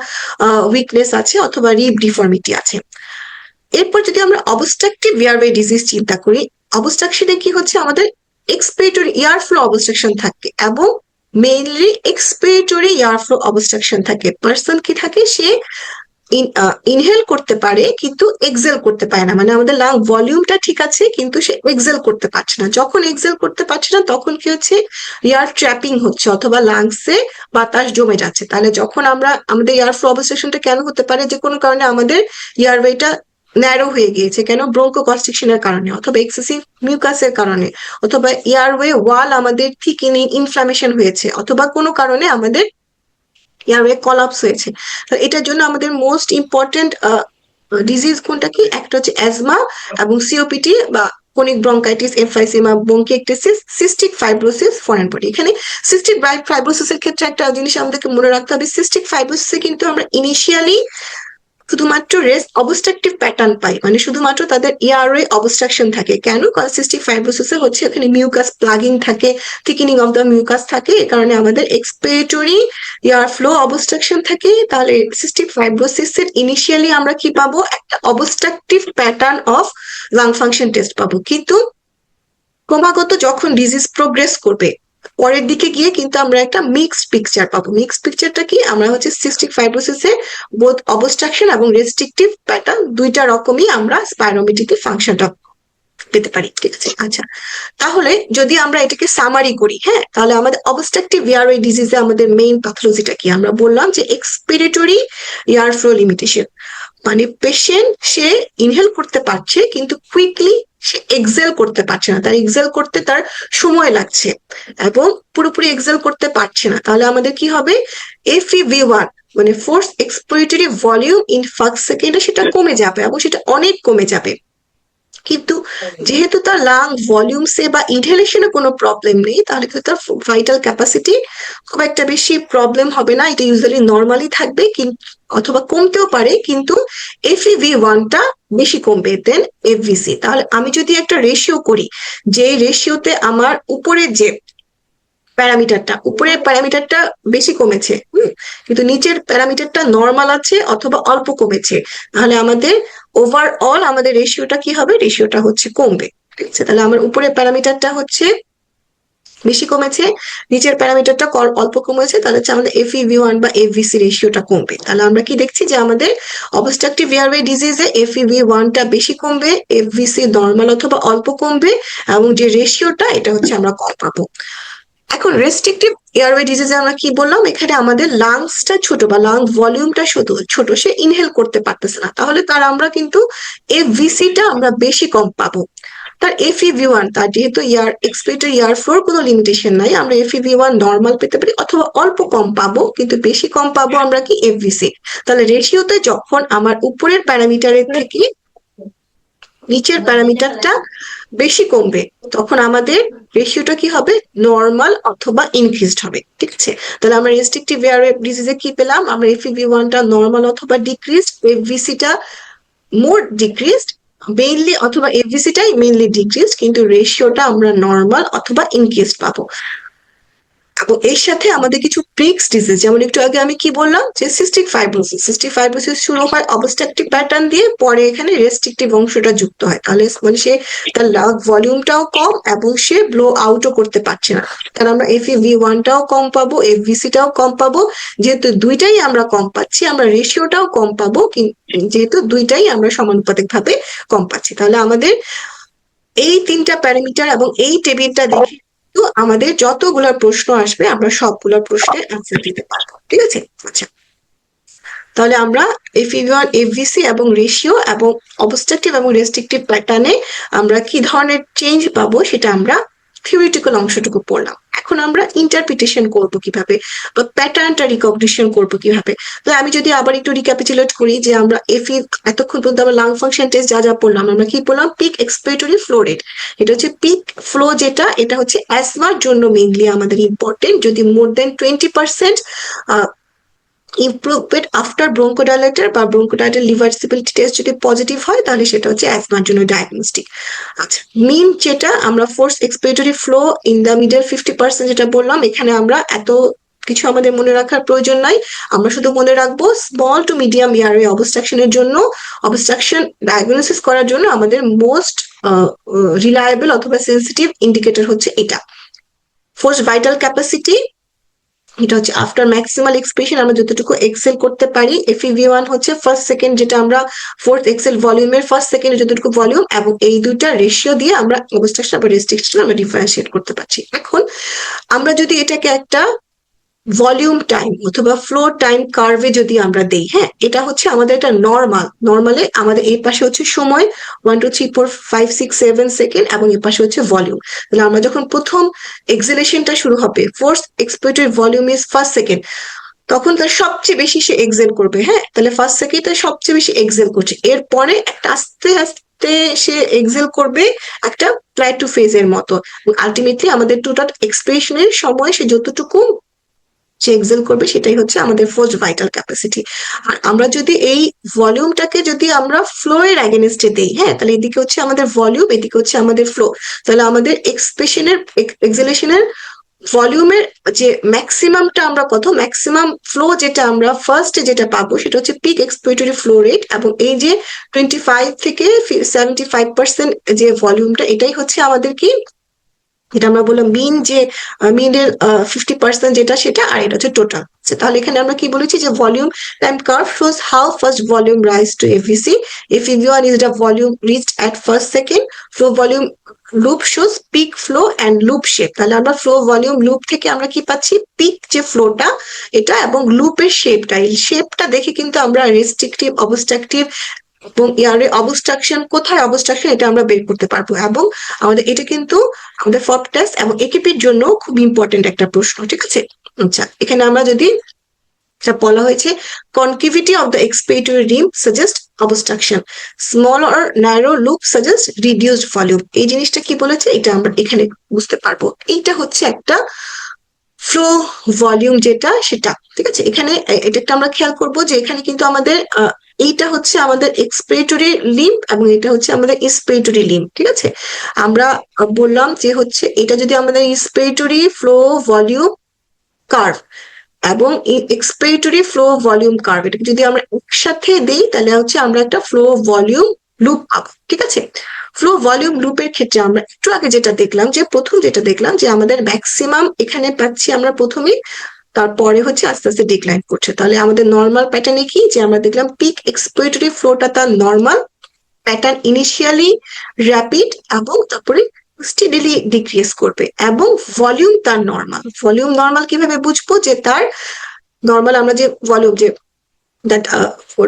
উইকনেস আছে অথবা রিব ডিফর্মিটি আছে। এরপর যদি আমরা অবস্ট্রাকটিভ এয়ারওয়ে ডিজিজ চিন্তা করি, অবস্ট্রাকশনে কি হচ্ছে, আমাদের এক্সপিরেটরি এয়ার ফ্লো অবস্ট্রাকশন থাকে এবং mainly expiratory air flow obstruction থাকে। পার্সন কি থাকে, সে ইনহেল করতে পারে কিন্তু এক্সেল করতে পারে না। মানে আমাদের লাং ভলিউমটা ঠিক আছে কিন্তু সে এক্সেল করতে পারছে না। যখন এক্সেল করতে পারছে না তখন কি হচ্ছে, এয়ার ট্র্যাপিং হচ্ছে অথবা লাংসে বাতাস জমে যাচ্ছে। তাহলে যখন আমরা আমাদের এয়ার ফ্লো অবস্ট্রাকশনটা কেন হতে পারে, যে কোনো কারণে আমাদের এয়ারওয়েটা ন্যারো হয়ে গিয়েছে, কেন, ব্রোঙ্কোকনস্ট্রিকশনের কারণে অথবা এক্সেসিভ মিউকাসের কারণে, অথবা এয়ারওয়ে ওয়াল আমাদের থিকেনিং ইনফ্লামেশন হয়েছে, অথবা কোনো কারণে আমাদের এয়ারওয়ে কলাপস হয়েছে। তো এটার জন্য আমাদের মোস্ট ইম্পর্টেন্ট ডিজিজ কোনটা কি, একটা হচ্ছে অ্যাজমা এবং সিওপিটি বা chronic bronchitis, emphysema, bronchiectasis, cystic fibrosis, foreign body. এখানে সিস্টিক ফাইব্রোসিসের ক্ষেত্রে একটা জিনিস আমাদেরকে মনে রাখতে হবে, সিস্টিক ফাইব্রোসিসে কিন্তু আমরা ইনিশিয়ালি শুধুমাত্র রেস্ট অবস্ট্রাকটিভ প্যাটার্ন পাই, মানে শুধুমাত্র তাদের এয়ারওয়ে অবস্ট্রাকশন থাকে। কেন, কারণ সিস্টিক ফাইব্রোসিসে হচ্ছে এখানে মিউকাস প্লাগিং থাকে, থিকেনিং অফ দ্য মিউকাস থাকে, এ কারণে আমাদের এক্সপিরেটরি এয়ার ফ্লো অবস্ট্রাকশন থাকে। তাহলে সিস্টিক ফাইব্রোসিসের ইনিশিয়ালি আমরা কি পাবো, একটা obstructive pattern of lung function test পাবো। কিন্তু ক্রমাগত যখন ডিজিজ প্রোগ্রেস করবে, পরের দিকে গিয়ে কিন্তু আমরা একটা মিক্সড পিকচার পাবো। মিক্সড পিকচারটা কি, আমরা হচ্ছে সিস্টিক ফাইব্রোসিসে বোথ অবস্ট্রাকশন এবং রেস্ট্রিকটিভ প্যাটার্ন দুইটা রকমই আমরা স্পাইরোমেট্রিতে ফাংশনটা পেতে পারি। ঠিক আছে, আচ্ছা, তাহলে যদি আমরা এটাকে সামারি করি, হ্যাঁ, তাহলে আমাদের অবস্ট্রাকটিভ এয়ারওয়ে ডিজিজে আমাদের মেইন প্যাথোলজিটা কি, আমরা বললাম যে এক্সপিরেটরি এয়ার ফ্লো লিমিটেশন। মানে পেশেন্ট সে ইনহেল করতে পারছে কিন্তু কুইকলি সে এক্সেল করতে পারছে না, তার এক্সেল করতে তার সময় লাগছে এবং পুরোপুরি এক্সেল করতে পারছে না। তাহলে আমাদের কি হবে, এফইভি1 মানে force expiratory volume in first সেকেন্ডে সেটা কমে যাবে এবং সেটা অনেক কমে যাবে। কিন্তু যেহেতু তার লাং ভলিউমসে বা ইনহেলেশনে কোনো প্রবলেম নেই, তাহলে কিন্তু তার ভাইটাল ক্যাপাসিটি খুব একটা বেশি প্রবলেম হবে না, এটা ইউজুয়ালি নর্মালি থাকবে, কিন্তু অথবা কমতেও পারে, কিন্তু এফইভি1টা বেশি কমবে দেন এফভিসি। তাহলে আমি যদি একটা রেশিও করি, যে রেশিওতে আমার উপরের যে প্যারামিটারটা, উপরের প্যারামিটারটা বেশি কমেছে, কিন্তু নিচের প্যারামিটারটা নর্মাল আছে অথবা অল্প কমেছে, তাহলে আমাদের ওভারঅল আমাদের রেশিওটা কি হবে, রেশিওটা হচ্ছে কমবে। ঠিক আছে, তাহলে আমার উপরের প্যারামিটারটা হচ্ছে বেশি কমেছে, নিচের প্যারামিটারটা অল্প কমেছে, তাহলে হচ্ছে আমাদের FEV1 বা FVC রেশিওটা কমবে। তাহলে আমরা কি দেখছি যে আমাদের অবস্ট্রাকটিভ এয়ারওয়ে ডিজিজে FEV1টা বেশি কমবে, FVC নর্মাল অথবা অল্প কমবে, এবং যে রেশিওটা এটা হচ্ছে আমরা কম পাবো। এখন রেস্ট্রিকটিভ এয়ারওয়ে ডিজিজে আমরা কি বললাম, এখানে আমাদের লাংসটা ছোট বা লাং ভলিউমটা ছোট, সে ইনহেল করতে পারতেছে না, তাহলে তার আমরা কিন্তু FVC-টা আমরা বেশি কম পাবো। তার FEV1, তার যেহেতু এক্সপিরেটরি এয়ার ফ্লোর কোনো লিমিটেশন নাই, আমরা FEV1 নর্মাল পেতে পারি অথবা অল্প কম পাবো, কিন্তু বেশি কম পাবো আমরা কি FVC। তাহলে রেশিওতে যখন আমার উপরের প্যারামিটারের থেকে নিচের প্যারামিটারটা বেশি কমবে, তখন আমাদের রেশিওটা কি হবে, নর্মাল অথবা ইনক্রিজড হবে। ঠিক আছে, তাহলে আমরা রেস্ট্রিকটিভ এয়ারওয়ে ডিজিজে কি পেলাম, আমরা FEV1টা নর্মাল অথবা ডিক্রিজড, FVC-টা মোর ডিক্রিজড মেইনলি, অথবা FVC-টাই মেইনলি ডিক্রিজড, কিন্তু রেশিওটা আমরা নর্মাল অথবা ইনক্রিজড পাবো। এবং এর সাথে আমাদের কিছু প্রিক্স ডিজিজ, যেমন একটু আগে আমি কি বললাম যে সিস্টিক ফাইব্রোসিস শুরু হয় অবস্ট্রাকটিভ প্যাটার্ন দিয়ে, পরে এখানে রেস্ট্রিকটিভ অংশটা যুক্ত হয়, তাহলে মানে সে তার লাং ভলিউমটাও কম এবং সে ব্লো আউটও করতে পারছে না, তাহলে আমরা FEV1টাও কম পাবো, FVC-টাও কম পাবো। যেহেতু দুইটাই আমরা কম পাচ্ছি, আমরা রেশিওটাও কম পাবো, যেহেতু দুইটাই আমরা সমানুপাতিক ভাবে কম পাচ্ছি। তাহলে আমাদের এই তিনটা প্যারামিটার এবং এই টেবিলটা দেখে তো আমাদের যতগুলা প্রশ্ন আসবে আমরা সবগুলা প্রশ্নের আনসার দিতে পারবো। ঠিক আছে, আচ্ছা, তাহলে আমরা FEV1, FVC এবং রেশিও এবং অবস্ট্রাকটিভ এবং রেস্ট্রিকটিভ প্যাটার্নে আমরা কি ধরনের চেঞ্জ পাবো সেটা আমরা থিওরিটিক্যাল অংশটুকু পড়লাম। এখন আমরা ইন্টারপ্রিটেশন করব কিভাবে, বা প্যাটার্নটা রিকগনিশন করব কিভাবে। তো আমি যদি আবার একটু রিক্যাপিচুলেট করি যে আমরা এতক্ষণ পর্যন্ত আমরা লাং ফাংশন টেস্ট যা যা পড়লাম, আমরা কি পড়লাম, পিক এক্সপিরেটরি ফ্লো রেট, এটা হচ্ছে পিক ফ্লো, যেটা এটা হচ্ছে অ্যাজমার জন্য মেইনলি আমাদের ইম্পর্টেন্ট। যদি মোর দেন 20% ইমপ্রুভমেন্ট আফটার ব্রঙ্কোডাইলেটর বা ব্রঙ্কোডাইলেটর রিভার্সিবিলিটি টেস্ট যদি পজিটিভ হয়, তাহলে সেটা হচ্ছে অ্যাজমার জন্য ডায়াগনস্টিক। আচ্ছা, মিন যেটা আমরা force expiratory flow in the middle 50% যেটা বললাম, এখানে আমরা এত কিছু আমাদের মনে রাখার প্রয়োজন নাই, আমরা শুধু মনে রাখবো স্মল টু মিডিয়াম এয়ারওয়ে অবস্ট্রাকশনের জন্য, অবস্ট্রাকশন ডায়াগনোসিস করার জন্য আমাদের মোস্ট রিলায়েবল অথবা সেন্সিটিভ ইন্ডিকেটর হচ্ছে এটা। ফোর্স ভাইটাল ক্যাপাসিটি, এটা হচ্ছে আফটার ম্যাক্সিমাল এক্সপ্রেশন আমরা যতটুকু এক্সেল করতে পারি। FEV1 হচ্ছে ফার্স্ট সেকেন্ড, যেটা আমরা ফোর্থ এক্সেল ভলিউমের ফার্স্ট সেকেন্ডে যতটুকু ভলিউম, এবং এই দুইটা রেশিও দিয়ে আমরা অবস্ট্রাকশন বা রেস্ট্রিকশন আমরা ডিফারেন্সিয়েট করতে পারছি। এখন আমরা যদি এটাকে একটা ভলিউম টাইম অথবা ফ্লো টাইম কার্ভে যদি আমরা দেই, হ্যাঁ, এটা হচ্ছে আমাদের একটা নর্মালে আমাদের এই পাশে হচ্ছে সময় 1 2 3 4 5 6 7 সেকেন্ড, এবং এই পাশে হচ্ছে ভলিউম। তাহলে আমরা যখন প্রথম এক্সেলেশনটা শুরু হবে, force expiratory volume is first second, তখন তার সবচেয়ে বেশি সে এক্সেল করবে। হ্যাঁ, তাহলে ফার্স্ট সেকেন্ডে সবচেয়ে বেশি এক্সেল করছে, এরপরে একটা আস্তে আস্তে সে এক্সেল করবে একটা প্ল্যাটু ফেজের মতো, আলটিমেটলি আমাদের টোটাল এক্সপ্রেশনের সময় সে যতটুকু যে এক্সেল করবে সেটাই হচ্ছে আমাদের ফোর্স ভাইটাল ক্যাপাসিটি। আর আমরা যদি এই ভলিউমটাকে যদি আমরা ফ্লো এর অ্যাগেনিস্টে দেই, হ্যাঁ, তাহলে এদিকে হচ্ছে আমাদের ভলিউম, এদিকে হচ্ছে আমাদের ফ্লো, তাহলে আমাদের এক্সেলেশনের ভলিউমের যে ম্যাক্সিমামটা আমরা কত, ম্যাক্সিমাম ফ্লো যেটা আমরা ফার্স্টে যেটা পাবো সেটা হচ্ছে পিক এক্সপিরেটরি ফ্লো রেট, এবং এই যে 25 থেকে 75% যে ভলিউমটা, এটাই হচ্ছে আমাদের কি, যেটা আমরা বললাম মিন, যে মিনের 50% যেটা সেটা, আর এটা হচ্ছে টোটাল। তাহলে এখানে আমরা কি বলেছি যে volume time curve shows how first volume rise to FVC, FEV1 is the volume reached at first second, flow volume loop shows peak flow and loop shape. তাহলে আমরা ফ্লো ভলিউম লুপ থেকে আমরা কি পাচ্ছি, পিক যে ফ্লোটা এটা, এবং লুপের শেপটা, এই শেপটা দেখে কিন্তু আমরা রেস্ট্রিকটিভ, অবস্ট্রাকটিভ এবং ইয়ারে অবস্ট্রাকশন, কোথায় অবস্ট্রাকশন এটা আমরা বের করতে পারবো। এবং আমাদের এটা কিন্তু আমাদের ফপ টেস্ট এবং একিপির জন্য খুব ইম্পর্টেন্ট একটা প্রশ্ন। ঠিক আছে, আচ্ছা, এখানে আমরা যদি বলা হয়েছে concavity of the expiratory Rim suggest obstruction, small or narrow loop suggest reduced volume. এই জিনিসটা কি বলেছে এটা আমরা এখানে বুঝতে পারবো, এইটা হচ্ছে একটা ফ্লো ভলিউম যেটা সেটা। ঠিক আছে, এখানে এটা একটা আমরা খেয়াল করবো যে এখানে কিন্তু আমাদের এইটা হচ্ছে আমাদের এক্সপিরেটরি লিম্ব এবং এটা হচ্ছে আমাদের ইন্সপিরেটরি লিম্ব। ঠিক আছে, আমরা বললাম যে হচ্ছে এটা যদি আমাদের ইন্সপিরেটরি ফ্লো ভলিউম কার্ভ এবং এক্সপিরেটরি ফ্লো ভলিউম কার্ভ, এটাকে যদি আমরা একসাথে দিই তাহলে হচ্ছে আমরা একটা ফ্লো ভলিউম লুপ পাবো। ঠিক আছে, ফ্লো ভলিউম লুপের ক্ষেত্রে আমরা একটু আগে যেটা দেখলাম, যে প্রথম যেটা দেখলাম যে আমাদের ম্যাক্সিমাম এখানে পাচ্ছি আমরা প্রথমে, তারপরে হচ্ছে আস্তে আস্তে ডিক্লাইন করছে। তাহলে আমাদের নর্মাল প্যাটার্নে কি, যে আমরা দেখলাম পিক এক্সপিরেটরি ফ্লোটা তার নর্মাল প্যাটার্ন, ইনিশিয়ালি র্যাপিড এবং তারপরে স্টেডিলি ডিক্রিজ করবে, এবং ভলিউম তার নর্মাল। ভলিউম নর্মাল কিভাবে বুঝবো, যে তার নর্মাল আমরা যে ভলিউম, যে দ্যাট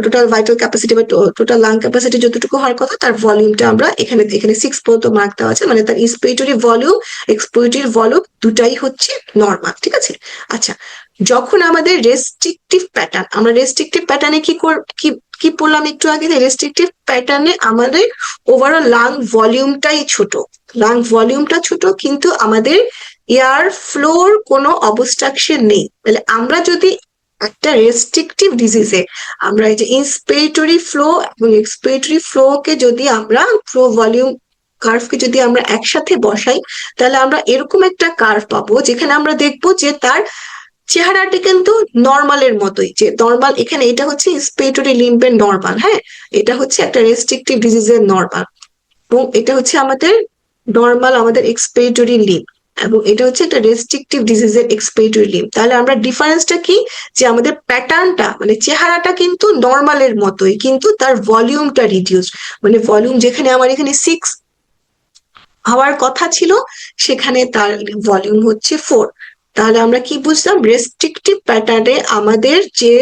টোটাল ভাইটাল ক্যাপাসিটি বা টোটাল লাং ক্যাপাসিটি যতটুকু হওয়ার কথা, তার ভলিউমটা আমরা এখানে এখানে 6 পর্যন্ত মার্ক দেওয়া আছে, মানে তার ইন্সপিরেটরি ভলিউম, এক্সপিরেটরি ভলিউম দুটাই হচ্ছে নর্মাল। ঠিক আছে। আচ্ছা, যখন আমাদের রেস্ট্রিকটিভ প্যাটার্ন, আমরা রেস্ট্রিকটিভ প্যাটার্নে কি কি পড়লাম একটু আগে, যে রেস্ট্রিকটিভ প্যাটার্নে আমাদের ওভারঅল লাং ভলিউমটাই ছোট, লাং ভলিউমটা ছোট, কিন্তু আমাদের এয়ার ফ্লোর কোনো অবস্ট্রাকশন নেই। তাহলে আমরা যদি একটা রেস্ট্রিকটিভ ডিজিজে আমরা এই যে ইন্সপিরেটরি ফ্লো এবং এক্সপিরেটরি ফ্লো কে যদি আমরা ফ্লো ভলিউম কার্ভকে যদি আমরা একসাথে বসাই, তাহলে আমরা এরকম একটা কার্ভ পাবো, যেখানে আমরা দেখবো যে তার চেহারাটা কিন্তু নর্মালের মতোই, যে নর্মাল এখানে এটা হচ্ছে ইন্সপিরেটরি লিম্বের নর্মাল, হ্যাঁ, এটা হচ্ছে একটা রেস্ট্রিকটিভ ডিজিজের নর্মাল, এবং এটা হচ্ছে আমাদের নর্মাল আমাদের এক্সপিরেটরি লিম্ব, এবং এটা হচ্ছে একটা রেস্ট্রিকটিভ ডিজিজের এক্সপিরেটরি লিম্ব। তাহলে আমরা ডিফারেন্সটা কি, যে আমাদের প্যাটার্নটা মানে চেহারাটা কিন্তু নর্মালের মতোই, কিন্তু তার ভলিউমটা রিডিউসড, মানে ভলিউম যেখানে আমার এখানে 6 হওয়ার কথা ছিল, সেখানে তার ভলিউম হচ্ছে 4। তাহলে আমরা কি বুঝলাম, রেস্ট্রিকটিভ প্যাটার্নে আমাদের যে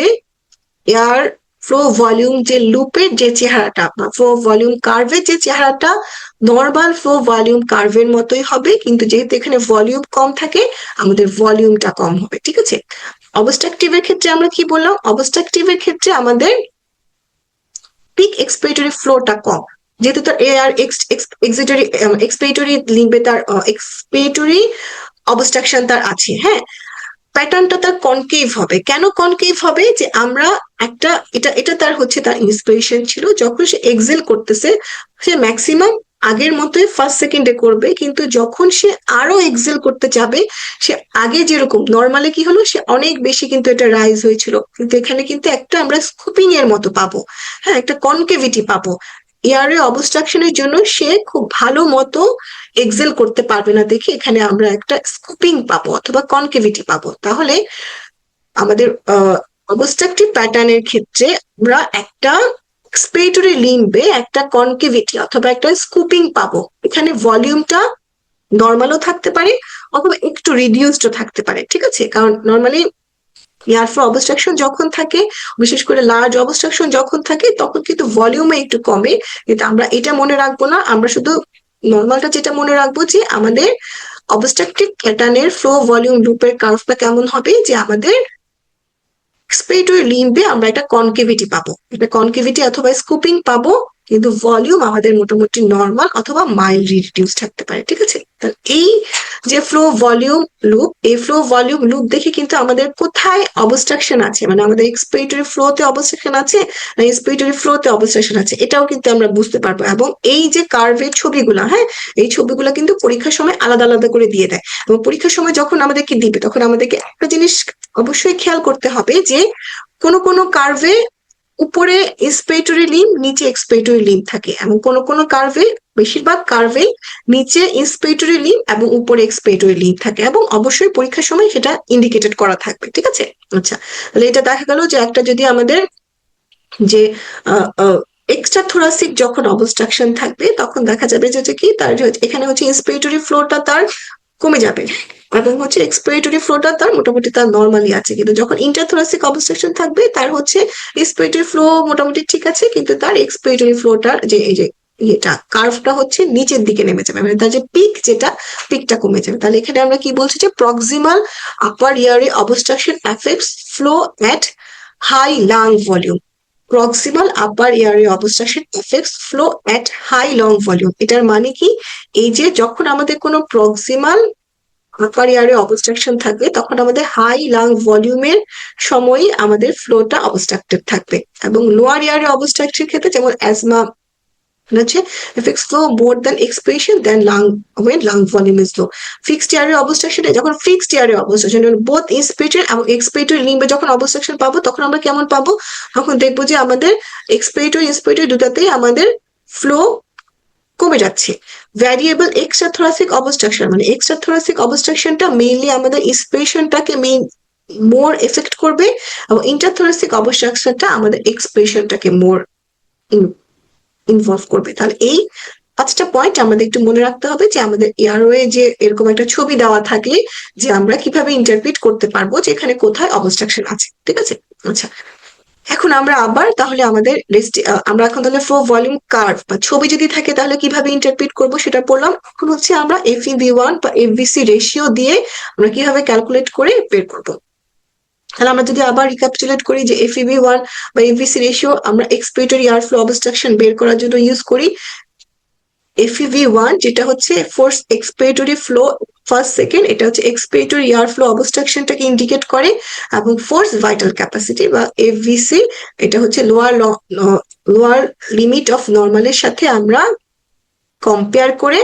এয়ার ফ্লো ভলিউম যে লুপের যে চেহারাটা বা ফ্লো ভলিউম কার্ভের যে চেহারাটা নর্মাল ফ্লো ভলিউম কার্ভের মতোই হবে, কিন্তু যেহেতু এখানে ভলিউম কম থাকে, আমাদের ভলিউমটা কম হবে। ঠিক আছে। অবস্ট্রাকটিভের ক্ষেত্রে আমরা কি বললাম, অবস্ট্রাকটিভের ক্ষেত্রে আমাদের পিক এক্সপিরেটরি ফ্লোটা কম, যেহেতু তার এয়ার এক্সিটরি এক্সপিরেটরি লিম্বে তার এক্সপিরেটরি অবস্ট্রাকশন তার আছে, হ্যাঁ, প্যাটার্নটা তার কনকেভ হবে। কেন কনকেভ হবে, যে আমরা একটা এটা এটা তার হচ্ছে তার ইন্সপিরেশন ছিল, যখন সে এক্সেল করতেছে সে ম্যাক্সিমাম আগের মতোই ফার্স্ট সেকেন্ডে করবে, কিন্তু যখন সে আরো এক্সেল করতে যাবে, সে আগে যেরকম নর্মালি কি হলো, সে অনেক বেশি কিন্তু এটা রাইজ হয়েছিল, কিন্তু এখানে কিন্তু একটা আমরা স্কুপিং এর মতো পাবো, হ্যাঁ, একটা কনকেভিটি পাবো। এয়ারে অবস্ট্রাকশনের জন্য সে খুব ভালো মতো এক্সেল করতে পারবে না দেখে এখানে আমরা একটা স্কুপিং পাবো অথবা কনকেভিটি পাবো। তাহলে আমাদের অবস্ট্রাকটিভ প্যাটার্নের ক্ষেত্রে আমরা একটা এক্সপিরেটরি লিম্বে একটা কনকেভিটি অথবা একটা স্কুপিং পাবো। এখানে ভলিউমটা নর্মালও থাকতে পারে অথবা একটু রিডিউসডও থাকতে পারে। ঠিক আছে, কারণ নর্মালি এয়ার ফ্লো অবস্ট্রাকশন যখন থাকে, বিশেষ করে লার্জ অবস্ট্রাকশন যখন থাকে, তখন কিন্তু ভলিউমে একটু কমে, কিন্তু আমরা এটা মনে রাখবো না, আমরা শুধু নর্মালটা যেটা মনে রাখবো, যে আমাদের অবস্ট্রাকটিভ প্যাটার্নের ফ্লো ভলিউম লুপের কার্ভটা কেমন হবে, যে আমাদের এক্সপিরেটরি লিম্বে আমরা একটা কনকেভিটি পাবো, একটা কনকেভিটি অথবা স্কুপিং পাবো, কিন্তু ভলিউম আমাদের মোটামুটি নর্মাল অথবা মাইল্ড রিডিউস থাকতে পারে। ঠিক আছে, তাহলে এই যে ফ্লো ভলিউম লুপ, এই ফ্লো ভলিউম লুপ দেখে কিন্তু আমাদের কোথায় অবস্ট্রাকশন আছে, মানে আমাদের এক্সপিরেটরি ফ্লোতে অবস্ট্রাকশন আছে না এক্সপিরেটরি ফ্লোতে অবস্ট্রাকশন আছে, এটাও কিন্তু আমরা বুঝতে পারবো। এবং এই যে কার্ভের ছবিগুলা, হ্যাঁ, এই ছবিগুলা কিন্তু পরীক্ষার সময় আলাদা আলাদা করে দিয়ে দেয়, এবং পরীক্ষার সময় যখন আমাদেরকে দিবে, তখন আমাদেরকে একটা জিনিস অবশ্যই খেয়াল করতে হবে, যে কোনো কোনো কার্ভে উপরে এক্সপিরেটরি লিম্ব, নিচে এক্সপিরেটরি লিম্ব থাকে, এবং কোনো কোনো কার্ভে, বেশিরভাগ কার্ভে নিচে ইন্সপিরেটরি লিম্ব এবং উপরে এক্সপিরেটরি লিম্ব থাকে, এবং অবশ্যই পরীক্ষার সময় সেটা ইন্ডিকেটেড করা থাকবে। ঠিক আছে। আচ্ছা, তাহলে এটা দেখা গেল যে একটা যদি আমাদের যে এক্সট্রা থোরাসিক যখন অবস্ট্রাকশন থাকবে, তখন দেখা যাবে যে কি তার এখানে হচ্ছে ইন্সপিরেটরি ফ্লোটা তার কমে যাবে, এবং হচ্ছে এক্সপিরেটরি ফ্লোটা তার মোটামুটি তার নর্মালি আছে, কিন্তু যখন ইন্টারথোরাসিক অবস্ট্রাকশন থাকবে, তার হচ্ছে এক্সপিরেটরি ফ্লো মোটামুটি ঠিক আছে, কিন্তু তার এক্সপিরেটরি ফ্লোটার যে এই যে এটা কার্ভটা হচ্ছে নিচের দিকে নেমে যাবে, মানে তার যে পিক, যেটা পিকটা কমে যাবে। তাহলে এখানে আমরা কি বলছি, যে proximal upper airway obstruction affects flow at high lung volume. Proximal upper airway obstruction affects flow at high lung volume. এটার মানে কি, এই যে যখন আমাদের কোনো প্রক্সিমাল আপার ইয়ারে অবস্ট্রাকশন থাকবে, তখন আমাদের হাই লাং ভলিউমের সময়ই আমাদের ফ্লোটা অবস্ট্রাক্টেড থাকবে, এবং লোয়ার ইয়ারে অবস্ট্রাকশন ক্ষেত্রে যেমন অ্যাজমা হচ্ছে effects flow more than expiration than lung when lung volume is low। Fixed ইয়ারে অবস্ট্রাকশনে, যখন ফিক্সড ইয়ারে অবস্ট্রাকশন বোথ ইন্সপিরেটরি এবং এক্সপিরেটরি লিম্বে যখন অবস্ট্রাকশন পাবো, তখন আমরা কেমন পাবো, তখন দেখবো যে আমাদের এক্সপিরেটরি ইন্সপিরেটরি দুটাতেই আমাদের ফ্লো কমে যাচ্ছে। ভ্যারিয়েবল এক্সট্রা থোরাসিক অবস্ট্রাকশন মানে এক্সট্রা থোরাসিক অবস্ট্রাকশনটা মেইনলি আমাদের এক্সপ্রেশনটাকে মোর এফেক্ট করবে, এবং ইন্টারথোরাসিক অবস্ট্রাকশনটা আমাদের এক্সপ্রেশনটাকে মোর ইনভলভ করবে। তাহলে এই 5টা পয়েন্ট আমাদের একটু মনে রাখতে হবে, যে আমাদের এয়ারওয়ে যে এরকম একটা ছবি দেওয়া থাকলে যে আমরা কিভাবে ইন্টারপ্রিট করতে পারবো যে এখানে কোথায় অবস্ট্রাকশন আছে। ঠিক আছে? আচ্ছা, এখন আমরা আবার তাহলে আমাদের আমরা এখন তাহলে ফ্লো ভলিউম কার্ভ বা ছবি যদি থাকে তাহলে কিভাবে ইন্টারপ্রিট করব সেটা পড়লাম। এখন হচ্ছে আমরা FeV1 বা FVC রেশিও দিয়ে আমরা কিভাবে ক্যালকুলেট করে বের করব। তাহলে আমরা যদি আবার রিক্যাপিচুলেট করি যে FeV1 বা FVC রেশিও আমরা এক্সপিরেটরি এয়ার ফ্লো অবস্ট্রাকশন বের করার জন্য ইউজ করি। FeV1 যেটা হচ্ছে force expiratory flow first second, এটা হচ্ছে এক্সপিরেটরি এয়ার ফ্লো অবস্ট্রাকশনটাকে ইন্ডিকেট করে, এবং ফোর্স ভাইটাল ক্যাপাসিটি বা FVC এটা হচ্ছে লোয়ার লিমিট অফ নর্মালের সাথে আমরা কম্পেয়ার করে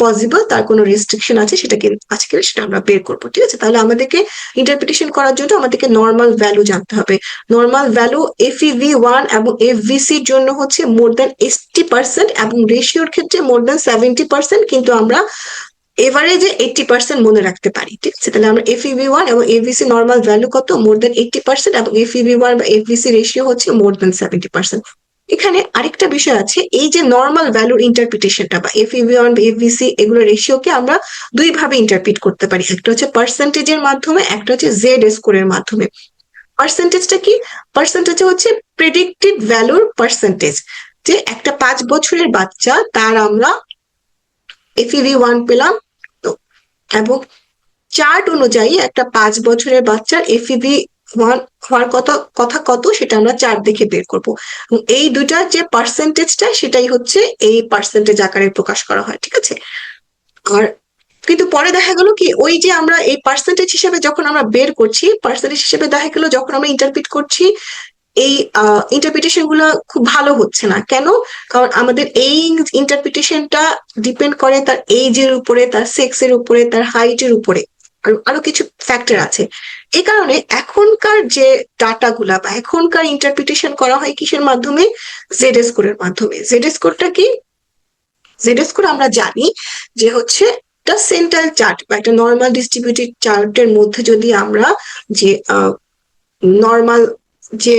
পসিবল তার কোনো রেস্ট্রিকশন আছে সেটাকে আজকে সেটা আমরা বের করবো। ঠিক আছে? তাহলে আমাদেরকে ইন্টারপ্রিটেশন করার জন্য আমাদেরকে নর্মাল ভ্যালু জানতে হবে। নর্মাল ভ্যালু FeV1 এবং FVC এর জন্য হচ্ছে মোর দ্যান 80% এবং রেশিওর ক্ষেত্রে মোর দ্যান 70%, কিন্তু আমরা এভারেজে 80% মনে রাখতে পারি। ঠিক আছে? তাহলে আমরা FeV1 এবং FVC নর্মাল ভ্যালু কত? মোর দ্যান 80%, এবং FeV1 বা FVC রেশিও হচ্ছে মোর দ্যান 70%। এখানে আরেকটা বিষয় আছে, এই যে নর্মাল ভ্যালুর ইন্টারপ্রিটেশনটা বা FeV1 বা FVC এগুলো রেশিওকে আমরা দুই ভাবে ইন্টারপ্রিট করতে পারি। একটা হচ্ছে পার্সেন্টেজের মাধ্যমে, একটা হচ্ছে জেড স্কোরের মাধ্যমে। পার্সেন্টেজটা কি? পার্সেন্টেজ হচ্ছে প্রেডিক্টেড ভ্যালুর পার্সেন্টেজ, যে একটা 5 বছরের বাচ্চা তার আমরা FeV1 পেলাম, তো এবং চার্ট অনুযায়ী একটা 5 বছরের বাচ্চার FeV1 হওয়ার কথা কত সেটা আমরা চার্ট দেখে বের করবো। এই দুইটার যে পার্সেন্টেজটা সেটাই হচ্ছে এই পার্সেন্টেজ আকারে প্রকাশ করা হয়। ঠিক আছে? আর কিন্তু পরে দেখা গেল কি, ওই যে আমরা এই পার্সেন্টেজ হিসেবে যখন আমরা বের করছি, পার্সেন্টেজ হিসেবে দেখা গেল যখন আমরা ইন্টারপ্রিট করছি এই ইন্টারপ্রিটেশন গুলো খুব ভালো হচ্ছে না। কেন? কারণ আমাদের এই ইন্টারপ্রিটেশনটা ডিপেন্ড করে তার এজের উপরে, তার সেক্সের উপরে, তার হাইটের উপরে, আরো কিছু ফ্যাক্টর আছে। এই কারণে এখনকার যে ডাটা গুলা বা এখনকার ইন্টারপ্রিটেশন করা হয় কিসের মাধ্যমে? জেড স্কোরের মাধ্যমে। জেড স্কোরটা কি? জেড স্কোর আমরা জানি যে হচ্ছে একটা সেন্ট্রাল চার্ট বা একটা নর্মাল ডিস্ট্রিবিউটেড চার্টের মধ্যে যদি আমরা যে নর্মাল যে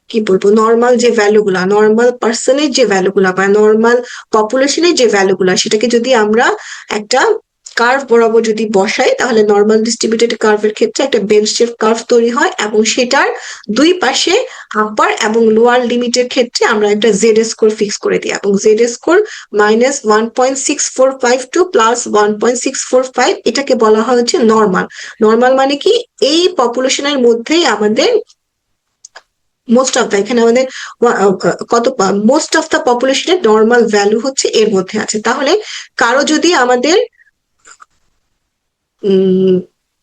কি বলবো, নর্মাল যে ভ্যালুগুলা, নর্মাল পার্সনের যে ভ্যালুগুলা বা নর্মাল পপুলেশনের যে ভ্যালুগুলা, সেটাকে যদি আমরা একটা কার্ভ বরাবর যদি বসাই, তাহলে নর্মাল ডিস্ট্রিবিউটেড কার্ভের ক্ষেত্রে একটা বেল শেপ কার্ভ তৈরি হয়, এবং সেটার দুই পাশে আপার এবং লোয়ার লিমিটের ক্ষেত্রে আমরা একটা জেড স্কোর ফিক্স করে দিই, এবং জেড স্কোর -1.645 টু +1.645, এটাকে বলা হয় হচ্ছে নর্মাল। নর্মাল মানে কি? এই পপুলেশনের মধ্যেই আমাদের মোস্ট অফ দা, এখানে আমাদের কত মোস্ট অফ দা পপুলেশনের নর্মাল ভ্যালু হচ্ছে এর মধ্যে আছে। তাহলে কারো যদি আমাদের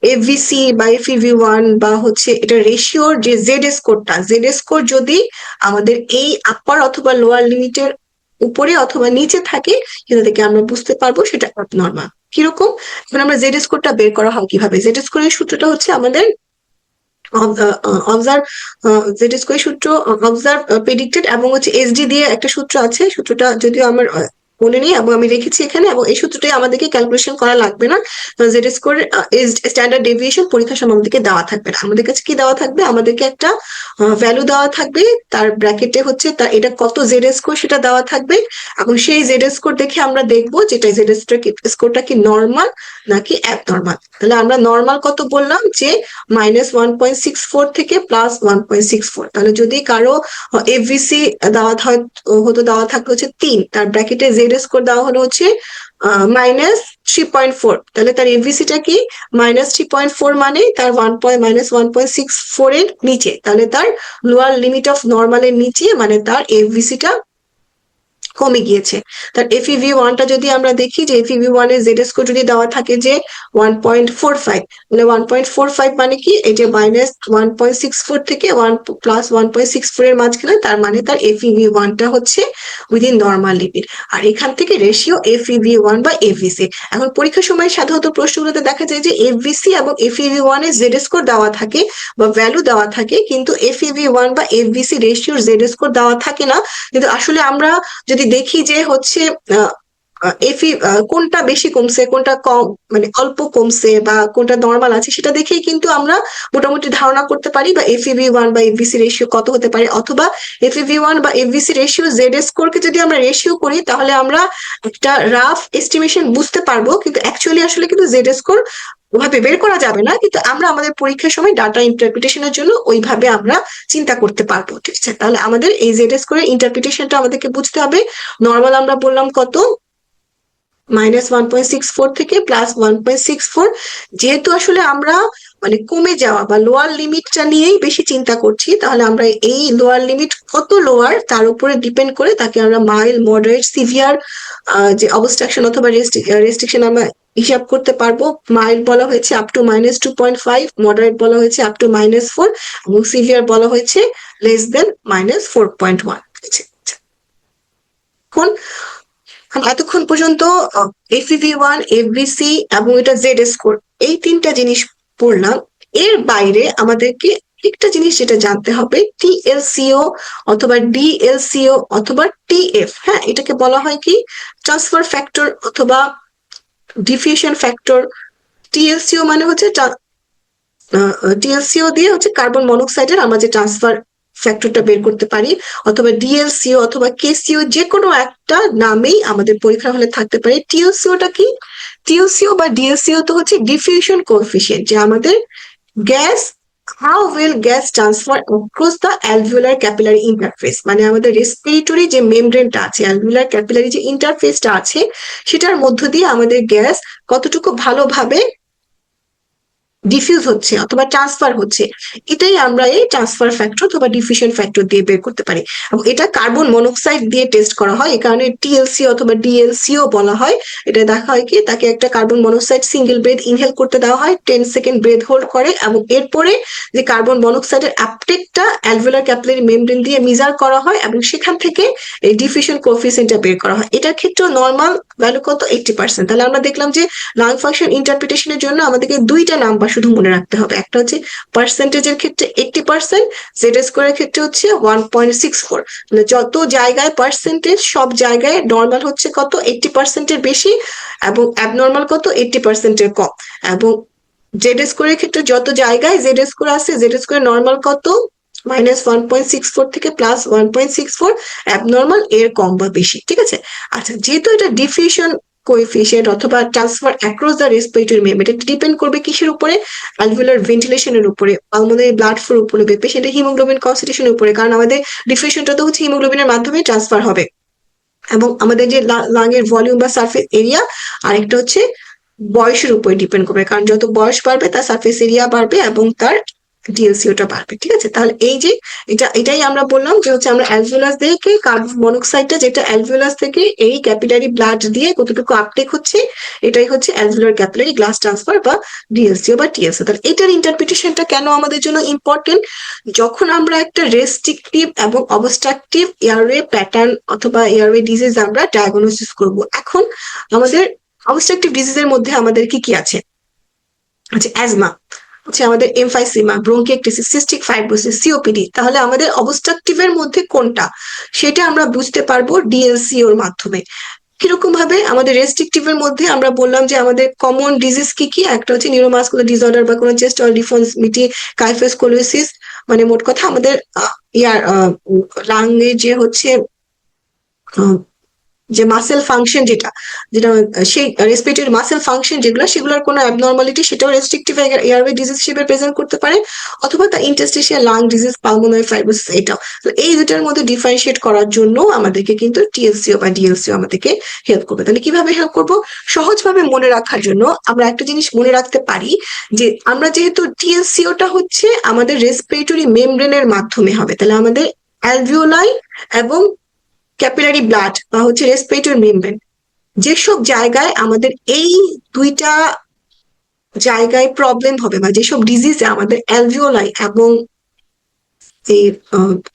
FVC বা FeV1 বা হচ্ছে এটা রেশিওর যে জেড স্কোরটা, জেড স্কোর যদি আমাদের এই আপার অথবা লোয়ার লিমিটের উপরে অথবা নিচে থাকে, সেটা থেকে আমরা বুঝতে পারবো সেটা নর্মাল। কিরকম? এখন আমরা জেড স্কোরটা বের করা হয় কিভাবে? জেড স্কোরের সূত্রটা হচ্ছে আমাদের অবজার্ভ, জেড স্কোয়ার সূত্র অবজার্ভ প্রেডিক্টেড, এবং হচ্ছে SD দিয়ে একটা সূত্র আছে, সূত্রটা যদিও আমার মনে নেই এবং আমি রেখেছি এখানে, এবং এই সূত্রটাই আমাদেরকে ক্যালকুলেশন করা লাগবে না। জেড স্কোর স্ট্যান্ডার্ড ডেভিয়েশন পরীক্ষার সময় আমাদেরকে দেওয়া থাকবে না। আমাদের কাছে কি দেওয়া থাকবে? আমাদেরকে একটা ভ্যালু দেওয়া থাকবে, তার ব্র্যাকেটে হচ্ছে তার এটা কত জেড স্কোর সেটা দেওয়া থাকবে, এবং সেই জেড স্কোর দেখে আমরা দেখবো যেটা জেড স্কোরটা কি নর্মাল নাকি অ্যাবনর্মাল। তাহলে আমরা নর্মাল কত বললাম? যে -1.64 থেকে +1.64। তাহলে যদি কারো FVC দেওয়া থাকলো হচ্ছে 3, তার ব্র্যাকেটে জেড স্কোর দেওয়া হলো হচ্ছে -3.4, তাহলে তার FVC-টা কি? -3.4, মানে তার -1.64 এর নিচে, তাহলে তার লোয়ার লিমিট অফ নর্মালের নিচে, মানে তার FVC-টা কমে গিয়েছে। তার FeV1টা যদি আমরা দেখি, যে FeV1 এর জেড স্কোর যদি দেওয়া থাকে যে 1.45, মানে 1.45 মানে কি? এই যে -1.64 থেকে 1+1.64 এর মাঝখানে, তার মানে তার FeV1টা হচ্ছে উইদিন নর্মাল লিমিট। আর এখান থেকে রেশিও FeV1 বা FVC। এখন পরীক্ষার সময় সাধারণত প্রশ্নগুলোতে দেখা যায় যে FVC এবং FeV1 এর জেড স্কোর দেওয়া থাকে বা ভ্যালু দেওয়া থাকে, কিন্তু FeV1 বা FVC রেশিওর জেড স্কোর দেওয়া থাকে না। কিন্তু আসলে আমরা যদি যদি দেখি যে হচ্ছে এফি কোনটা বেশি কমছে, কোনটা কম মানে অল্প কমছে বা কোনটা নর্মাল আছে, সেটা দেখেই কিন্তু আমরা মোটামুটি ধারণা করতে পারি বা FEV1 বা FVC রেশিও কত হতে পারে, অথবা FEV1 বা FVC রেশিও জেড স্কোর কে যদি আমরা রেশিও করি তাহলে আমরা একটা রাফ এস্টিমেশন বুঝতে পারবো, কিন্তু অ্যাকচুয়ালি আসলে কিন্তু জেড স্কোর ওভাবে বের করা যাবে না, কিন্তু আমরা আমাদের পরীক্ষার সময় ডাটা ইন্টারপ্রিটেশনের জন্য ওইভাবে আমরা চিন্তা করতে পারবো। ঠিক আছে, তাহলে আমাদের এই জেড স্কোরের ইন্টারপ্রিটেশনটা আমাদেরকে বুঝতে হবে। নর্মাল আমরা বললাম কত, -1.64 থেকে +1.64। যেহেতু আসলে আমরা মানে কমে যাওয়া বা লোয়ার লিমিটটা নিয়েই বেশি চিন্তা করছি, তাহলে আমরা এই লোয়ার লিমিট কত লোয়ার তার উপরে ডিপেন্ড করে তাকে আমরা মাইল্ড, মডারেট, সিভিয়ার যে অবস্ট্রাকশন অথবা রেস্ট্রিকশন আমরা হিসাব করতে পারবো। মাইল্ড বলা হয়েছে আপ টু -2.5, মডারেট বলা হয়েছে আপ টু -4, এবং সিভিয়ার বলা হয়েছে << -4.1। এখন এতক্ষণ পর্যন্ত FEV1, FVC এবং এটা জেড স্কোর, এই তিনটা জিনিস পড়লাম। এর বাইরে আমাদেরকে একটা জিনিস যেটা জানতে হবে, TLCO অথবা DLCO অথবা TF। হ্যাঁ, এটাকে বলা হয় কি ট্রান্সফার ফ্যাক্টর অথবা ডিফিউশন ফ্যাক্টর। TLCO মানে হচ্ছে TLCO দিয়ে হচ্ছে কার্বন মনোক্সাইডের আমরা যে ট্রান্সফার ফ্যাক্টরটা বের করতে পারি, অথবা DLCO অথবা KCO, যে কোনো একটা নামেই আমাদের পরীক্ষা হলে থাকতে পারে। TLCOটা কি? TLCO বা DLCO তো হচ্ছে ডিফিউশন কোএফিসিয়েন্ট, যে আমাদের gas how will gas transfer across the alveolar capillary interface, মানে আমাদের রেসপিরেটরি যে মেমব্রেনটা আছে, অ্যালভিওলার ক্যাপিলারি যে ইন্টারফেসটা আছে, সেটার মধ্য দিয়ে আমাদের গ্যাস কতটুকু ভালোভাবে ডিফিউজ হচ্ছে অথবা ট্রান্সফার হচ্ছে, এটাই আমরা এই ট্রান্সফার ফ্যাক্টর অথবা ডিফিউশন ফ্যাক্টর দিয়ে বের করতে পারি। এবং এটা কার্বন মনোক্সাইড দিয়ে টেস্ট করা হয়, এই কারণে TLC অথবা DLCO বলা হয়। এটা দেখা হয় কি, তাকে একটা carbon monoxide single breath inhale করতে দেওয়া হয়, 10 সেকেন্ড ব্রেথ হোল্ড করে, এবং এরপরে যে কার্বন মনোক্সাইডের আপটেকটা অ্যালভিওলার ক্যাপিলারি মেমব্রেন দিয়ে মেজার করা হয়, এবং সেখান থেকে এই ডিফিউশন কোএফিসিয়েন্টটা বের করা হয়। এটার ক্ষেত্রে নর্মাল ভ্যালু কত, 80%। তাহলে আমরা দেখলাম যে লাং ফাংশন ইন্টারপ্রিটেশনের জন্য আমাদেরকে দুইটা নাম্বার শুধু মনে রাখতে হবে, একটা হচ্ছে পার্সেন্টেজের ক্ষেত্রে 80%, জেড স্কোয়ারের ক্ষেত্রে হচ্ছে 1.64। মানে যত জায়গায় পার্সেন্টেজ, সব জায়গায় নর্মাল হচ্ছে কত, 80%-এর বেশি, এবং অ্যাবনর্মাল কত, 80%-এর কম। এবং জেড স্কোয়ারের ক্ষেত্রে যত জায়গায় জেড স্কোর আছে, জেড স্কোয়ার নর্মাল কত, -1.64 থেকে +1.64, অ্যাবনর্মাল এর কম বা বেশি। ঠিক আছে, আচ্ছা, যেহেতু এটা ডিফিউশন কোএফিসিয়েন্ট অথবা transfer across the respiratory membrane, এটা ডিপেন্ড করবে কিসের উপরে, অ্যালভিওলার ভেন্টিলেশনের উপরে, পালমোনারি ব্লাড ফ্লোর উপরে, পেশেন্টের হিমোগ্লোবিন কনসেন্ট্রেশনের উপরে, কারণ আমাদের ডিফিউশনটা তো হচ্ছে হিমোগ্লোবিনের মাধ্যমে ট্রান্সফার হবে। এবং আমাদের যে লাং এর ভলিউম বা সারফেস এরিয়া, আরেকটা হচ্ছে বয়সের উপরে ডিপেন্ড করবে, কারণ যত বয়স বাড়বে তার সারফেস এরিয়া বাড়বে এবং তার DLCOটা বাড়বে। ঠিক আছে, তাহলে এই যে এটাই আমরা বললাম যে হচ্ছে আমরা অ্যালভিওলাস থেকে কার্বন মনোক্সাইডটা, যেটা অ্যালভিওলাস থেকে এই ক্যাপিলারি ব্লাড দিয়ে কতটুকু আপটেক হচ্ছে, এটাই হচ্ছে অ্যালভিওলার ক্যাপিলারি গ্লাস ট্রান্সফার বা DLCO বা TLCO। তাহলে এটার ইন্টারপ্রিটেশনটা কেন আমাদের জন্য ইম্পর্টেন্ট, যখন আমরা একটা রেস্ট্রিকটিভ এবং অবস্ট্রাকটিভ এয়ারওয়ে প্যাটার্ন অথবা এয়ারওয়ে ডিজিজ আমরা ডায়াগনোসিস করব। এখন আমাদের অবস্ট্রাকটিভ ডিজিজের মধ্যে আমাদের কি কি আছে, আচ্ছা অ্যাজমা, হচ্ছে আমাদের এমফাইসিমা, ব্রঙ্কিয়েক্টিসিস, সিস্টিক ফাইব্রোসিস, COPD। তাহলে আমাদের অবস্ট্রাকটিভের মধ্যে কোনটা, সেটা আমরা বুঝতে পারবো DLCOর মাধ্যমে। কিরকম ভাবে, আমাদের রেস্ট্রিকটিভের মধ্যে আমরা বললাম যে আমাদের কমন ডিজিজ কি কি, একটা হচ্ছে নিউরোমাসকুলার ডিসঅর্ডার বা কোনো চেস্ট অর ডিফর্মিটি, কাইফোস্কোলিসিস, মানে মোট কথা আমাদের লাংয়ে যে হচ্ছে যে মাসেল ফাংশন, যেটা যেটা সেই রেসপিরেটরি মাসেল ফাংশন যেগুলো, সেগুলোর কোনো অ্যাবনর্মালিটি, সেটাও রেস্ট্রিকটিভ এয়ারওয়ে ডিজিজ হিসেবে প্রেজেন্ট করতে পারে, অথবা তার interstitial lung disease, pulmonary fibrosis, এটাও। তো এই দুটার মধ্যে ডিফারেন্সিয়েট করার জন্য আমাদেরকে কিন্তু TLCO বা DLCO আমাদেরকে হেল্প করবে। তাহলে কিভাবে হেল্প করবো, সহজভাবে মনে রাখার জন্য আমরা একটা জিনিস মনে রাখতে পারি, যে আমরা যেহেতু TLCOটা হচ্ছে আমাদের রেসপিরেটরি মেমব্রেনের মাধ্যমে হবে, তাহলে আমাদের অ্যালভিওলাই এবং ক্যাপিলারি ব্লাড বা হচ্ছে রেসপিরেটরি মেমব্রেন, যেসব জায়গায় আমাদের এই দুইটা জায়গায় প্রবলেম হবে বা যেসব ডিজিজে আমাদের অ্যালভিওলাই এবং এই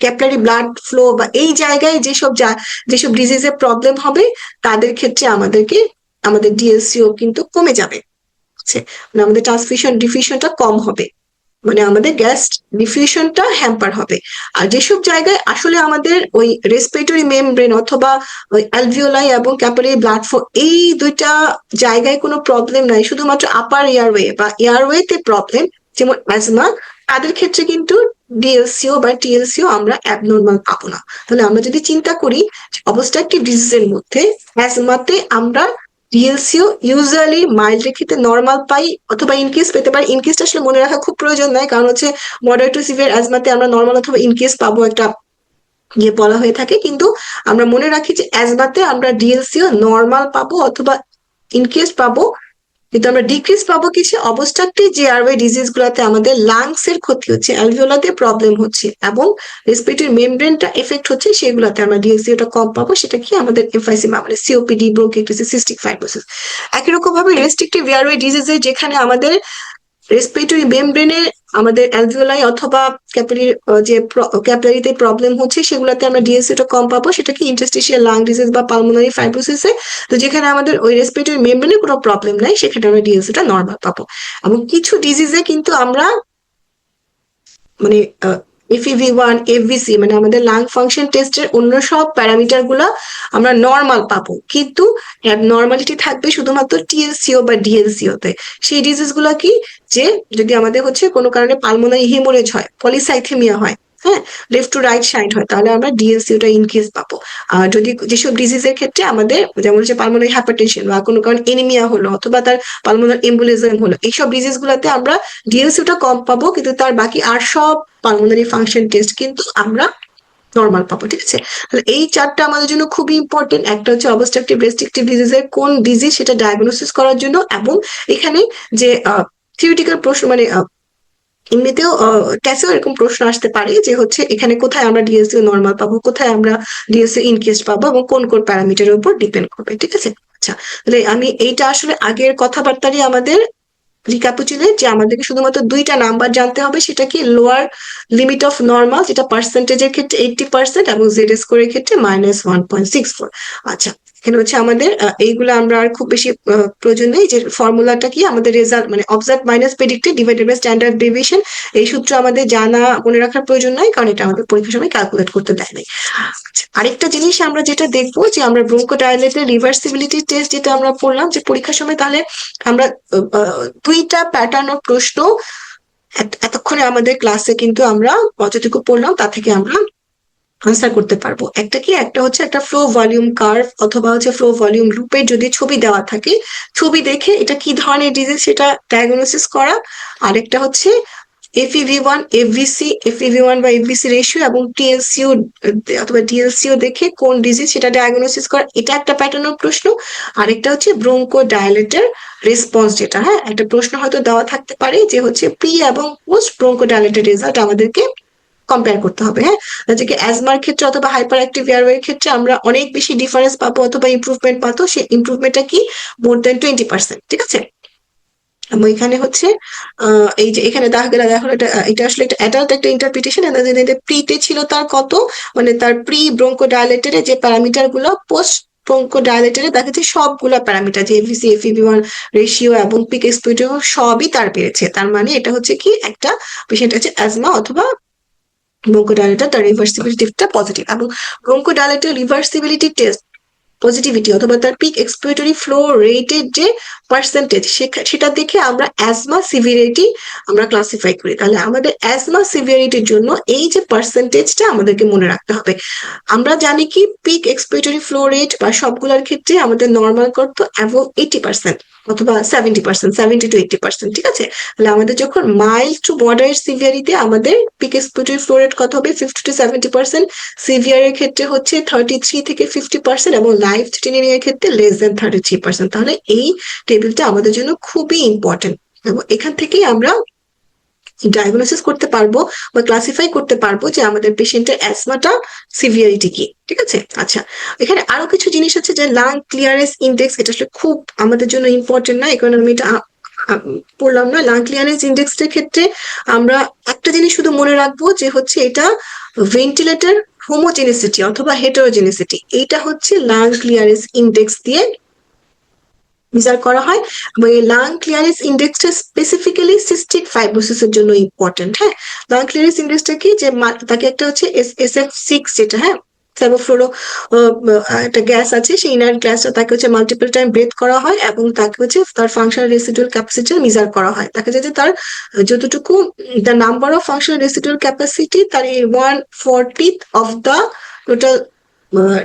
ক্যাপিলারি ব্লাড ফ্লো বা এই জায়গায় যেসব ডিজিজে প্রবলেম হবে, তাদের ক্ষেত্রে আমাদের DLCO কিন্তু কমে যাবে, মানে আমাদের ট্রান্সফিউশন ডিফিউশনটা কম হবে। মানে আমাদের গ্যাস ডিফিউশনটা হ্যাম্পার হবে। আর যেসব জায়গায় আসলে আমাদের ওই রেসপিরেটরি মেমব্রেন অথবা ওই অ্যালভিওলাই এবং ক্যাপিলারি ব্লাড ফ্লো এই দুইটা জায়গায় কোনো প্রবলেম নাই, শুধুমাত্র আপার এয়ারওয়ে বা এয়ারওয়েতে প্রবলেম, যেমন অ্যাজমা, তাদের ক্ষেত্রে কিন্তু ডিএলসিও বা টিএলসিও আমরা অ্যাবনর্মাল পাবো না। তাহলে আমরা যদি চিন্তা করি অবস্ট্রাকটিভ ডিজিজের মধ্যে অ্যাজমাতে আমরা ডিএলসিও ইউজুয়ালি মাইল্ড ক্ষেত্রে নর্মাল পাই অথবা ইনকেস পেতে পারি। ইনকেসটা আসলে মনে রাখা খুব প্রয়োজন নয়, কারণ হচ্ছে মডারেট টু সিভিয়ার অ্যাজমাতে আমরা নর্মাল অথবা ইনকেস পাবো একটা ইয়ে বলা হয়ে থাকে, কিন্তু আমরা মনে রাখি যে অ্যাজমাতে আমরা ডিএলসিও নর্মাল পাবো অথবা ইনকেস পাবো, কিন্তু আমরা ডিক্রিজ পাবো কিছু অবস্ট্রাকটিভ যে এয়ারওয়ে ডিজিজ গুলাতে আমাদের লাংস এর ক্ষতি হচ্ছে, অ্যালভিওলাতে প্রবলেম হচ্ছে এবং রেসপিরেটরি মেমব্রেনটা এফেক্ট হচ্ছে, সেগুলোতে আমরা ডিএলসিওটা কম পাবো। সেটা কি আমাদের এমফাইসিমা মানে সিওপিডি, ব্রোঙ্কিওলাইটিস, সিস্টিক ফাইব্রোসিস। একই রকম ভাবে রেস্ট্রিকটিভ এয়ারওয়ে ডিজিজে যেখানে আমাদের রেসপিরেটরি মেমব্রেনে আমাদের অ্যালভিওলাই অথবা ক্যাপিলারি যে ক্যাপিলারিতে প্রবলেম হচ্ছে, সেগুলোতে আমরা ডিএসসিটা কম পাবো। সেটা কি ইন্টারস্টিশিয়াল লাং ডিজিজ বা পালমোনারি ফাইব্রোসিসে। তো যেখানে আমাদের ওই রেসপিরেটরি মেমব্রেনে কোনো প্রবলেম নাই, সেখানে আমরা ডিএসসিটা নর্মাল পাবো। এবং কিছু ডিজিজে কিন্তু আমরা মানে এফইভি1, এফভিসি মানে আমাদের লাং ফাংশন টেস্টের অন্য সব প্যারামিটার গুলা আমরা নর্মাল পাবো, কিন্তু নর্মালিটি থাকবে শুধুমাত্র টিএলসিও বা ডিএলসিও তে। সেই ডিজিজ গুলা কি, যে যদি আমাদের হচ্ছে কোনো কারণে পালমোনারি হিমোরেজ হয়, পলিসাইথেমিয়া হয়, হ্যাঁ, লেফট টু রাইট সাইড হয়, তাহলে আমরা ডিএলসিওটা ইনক্রিজ পাবো। আর যদি যেসব ডিজিজের ক্ষেত্রে আমাদের যেমন হচ্ছে পালমোনারি হাইপারটেনশন বা কোনো কারণে এনিমিয়া হলো অথবা তার পালমোনারি এম্বোলিজম হলো, এইসব ডিজিজ গুলাতে আমরা ডিএলসিওটা কম পাবো, কিন্তু তার বাকি আর সব পালমোনারি ফাংশন টেস্ট কিন্তু আমরা নর্মাল পাবো। ঠিক আছে, তাহলে এই চারটা আমাদের জন্য খুবই ইম্পর্টেন্ট। একটা হচ্ছে অবস্ট্রাকটিভ রেস্ট্রিকটিভ ডিজিজের কোন ডিজিজ সেটা ডায়াগনোসিস করার জন্য, এবং এখানে যে থিওরিটিক্যাল প্রশ্ন মানে এমনিতেও টেস্টেও এরকম প্রশ্ন আসতে পারে যে হচ্ছে এখানে কোথায় আমরা ডিএসসিও নর্মাল পাবো, কোথায় আমরা ডিএসসিও ইনকেস পাবো এবং কোন কোন প্যারামিটারের উপর ডিপেন্ড করবে। ঠিক আছে, আচ্ছা, তাহলে আমি এইটা আসলে আগের কথাবার্তারই আমাদের রিক্যাপিচুলেট যে আমাদেরকে শুধুমাত্র দুইটা নাম্বার জানতে হবে, সেটা কি লোয়ার লিমিট অফ নর্মাল, যেটা পার্সেন্টেজের ক্ষেত্রে 80% এবং জেড স্কোরের ক্ষেত্রে -1.64। আচ্ছা, এখানে হচ্ছে আমাদের এইগুলো আমরা আর খুব বেশি প্রয়োজন নেই। যে ফর্মুলাটা কি আমাদের রেজাল্ট মানে observe minus predicted divided by standard deviation, এই সূত্র আমাদের জানা মনে রাখার প্রয়োজন নাই, কারণ এটা আমাদের পরীক্ষার সময় ক্যালকুলেট করতে দেয় নাই। আরেকটা জিনিস আমরা যেটা দেখবো যে আমরা ব্রোঙ্কোডাইলেটের রিভার্সিবিলিটি টেস্ট যেটা আমরা পড়লাম যে পরীক্ষার সময়, তাহলে আমরা দুইটা প্যাটার্ন অফ প্রশ্ন এতক্ষণে আমাদের ক্লাসে কিন্তু আমরা যতটুকু পড়লাম তা থেকে আমরা আনসার করতে পারবো। একটা কি, একটা হচ্ছে একটা ফ্লো ভলিউম কার্ভ অথবা হচ্ছে ফ্লো ভলিউম লুপের যদি ছবি দেওয়া থাকে, ছবি দেখে এটা কি ধরনের ডিজিজ সেটা ডায়াগনোসিস করা। আরেকটা হচ্ছে এফইভি1, এফইভি1 বা এফভিসি রেশিও এবং টিএলসিও অথবা ডিএলসিও দেখে কোন ডিজিজ সেটা ডায়াগনোসিস করা, এটা একটা প্যাটার্ন অফ প্রশ্ন। আরেকটা হচ্ছে ব্রোঙ্কো ডায়ালেটের রেসপন্স, যেটা হ্যাঁ একটা প্রশ্ন হয়তো দেওয়া থাকতে পারে যে হচ্ছে প্রি এবং পোস্ট ব্রোঙ্কো ডায়ালেটের রেজাল্ট আমাদেরকে কম্পেয়ার করতে হবে। হ্যাঁ, যেটা অ্যাজমার ক্ষেত্রে অথবা হাইপার অ্যাক্টিভ এয়ারওয়ের ক্ষেত্রে আমরা অনেক বেশি ডিফারেন্স পাবো অথবা ইমপ্রুভমেন্ট পাবো, সেই ইমপ্রুভমেন্টটা কি মোর দেন 20%। ঠিক আছে, এবং এখানে হচ্ছে এই যে এখানে দেখো এটা এটা আসলে একটা অ্যাডাল্ট একটা ইন্টারপ্রিটেশন। প্রিতে ছিল তার কত, মানে তার প্রি ব্রোঙ্কো ডায়ালেটারে যে প্যারামিটার গুলো, পোস্ট ব্রোঙ্কো ডায়ালেটারে দেখা যাচ্ছে সবগুলো প্যারামিটার যে এফভিসি, এফইভি1 রেশিও এবং পিক এক্সপোজার সবই তার বেড়েছে। তার মানে এটা হচ্ছে কি একটা পেশেন্ট হচ্ছে অ্যাজমা অথবা ব্রোঙ্কোডাইলেটার, তার রিভার্সিবিলিটিটা পজিটিভ। এবং ব্রোঙ্কোডাইলেটার রিভার্সিবিলিটি টেস্ট পজিটিভিটি অথবা তার পিক এক্সপিরেটরি ফ্লো রেটের যে পার্সেন্টেজ, সেটা দেখে আমরা অ্যাজমা সিভিয়ারিটি আমরা ক্লাসিফাই করি। তাহলে আমাদের অ্যাজমা সিভিয়ারিটির জন্য এই যে পার্সেন্টেজটা আমাদেরকে মনে রাখতে হবে। আমরা জানি কি পিক এক্সপিরেটরি ফ্লো রেট বা সবগুলোর ক্ষেত্রে আমাদের নর্মাল করতো অ্যাবভ 80% অথবা 70%, 70 to 80%। ঠিক আছে, তাহলে আমাদের যখন মাইল্ড টু মডারেট সিভিয়ারিতে আমাদের পিক এক্সপিরেটরি ফ্লো রেট কত হবে, 50 to 70%। সিভিয়ারের ক্ষেত্রে হচ্ছে 33 থেকে 50% এবং লাইফ থ্রেটেনিং এর ক্ষেত্রে less than 33%। তাহলে এই টেবিলটা আমাদের জন্য খুবই ইম্পর্টেন্ট, এবং এখান থেকেই আমরা ডায়াগনোসিস করতে পারবো বা ক্লাসিফাই করতে পারবো যে আমাদের পেশেন্টের অ্যাজমাটা সিভিয়ারিটি কি। ঠিক আছে, আচ্ছা, এখানে আরো কিছু জিনিস আছে যে লাং ক্লিয়ারেন্স ইন্ডেক্স, এটা আসলে খুব আমাদের জন্য ইম্পর্টেন্ট না, কারণ আমি এটা পড়লাম না। লাং ক্লিয়ারেন্স ইন্ডেক্সের ক্ষেত্রে আমরা একটা জিনিস শুধু মনে রাখবো যে হচ্ছে এটা ভেন্টিলেটর হোমোজেনিসিটি অথবা হেটেরোজেনিসিটি, এইটা হচ্ছে লাং ক্লিয়ারেন্স ইন্ডেক্স দিয়ে মেজার করা হয়। এবং এই লাং ক্লিয়ারেন্স ইন্ডেক্সটা স্পেসিফিক্যালি সিস্টিক ফাইব্রোসিসের জন্য ইম্পর্টেন্ট। হ্যাঁ, লাং ক্লিয়ারেন্স ইন্ডেক্সটা কি, যে তাকে একটা হচ্ছে SF6 যেটা, হ্যাঁ, সেভোফ্লোরো একটা গ্যাস আছে, সেই ইনার্ট গ্যাসটা তাকে হচ্ছে মাল্টিপল টাইম ব্রেথ করা হয় এবং তাকে হচ্ছে তার ফাংশনাল রেসিডুয়াল ক্যাপাসিটি মেজার করা হয়। দেখা যায় যে তার যতটুকু the number of functional residual capacity তার এই 1/40 অফ দ্য টোটাল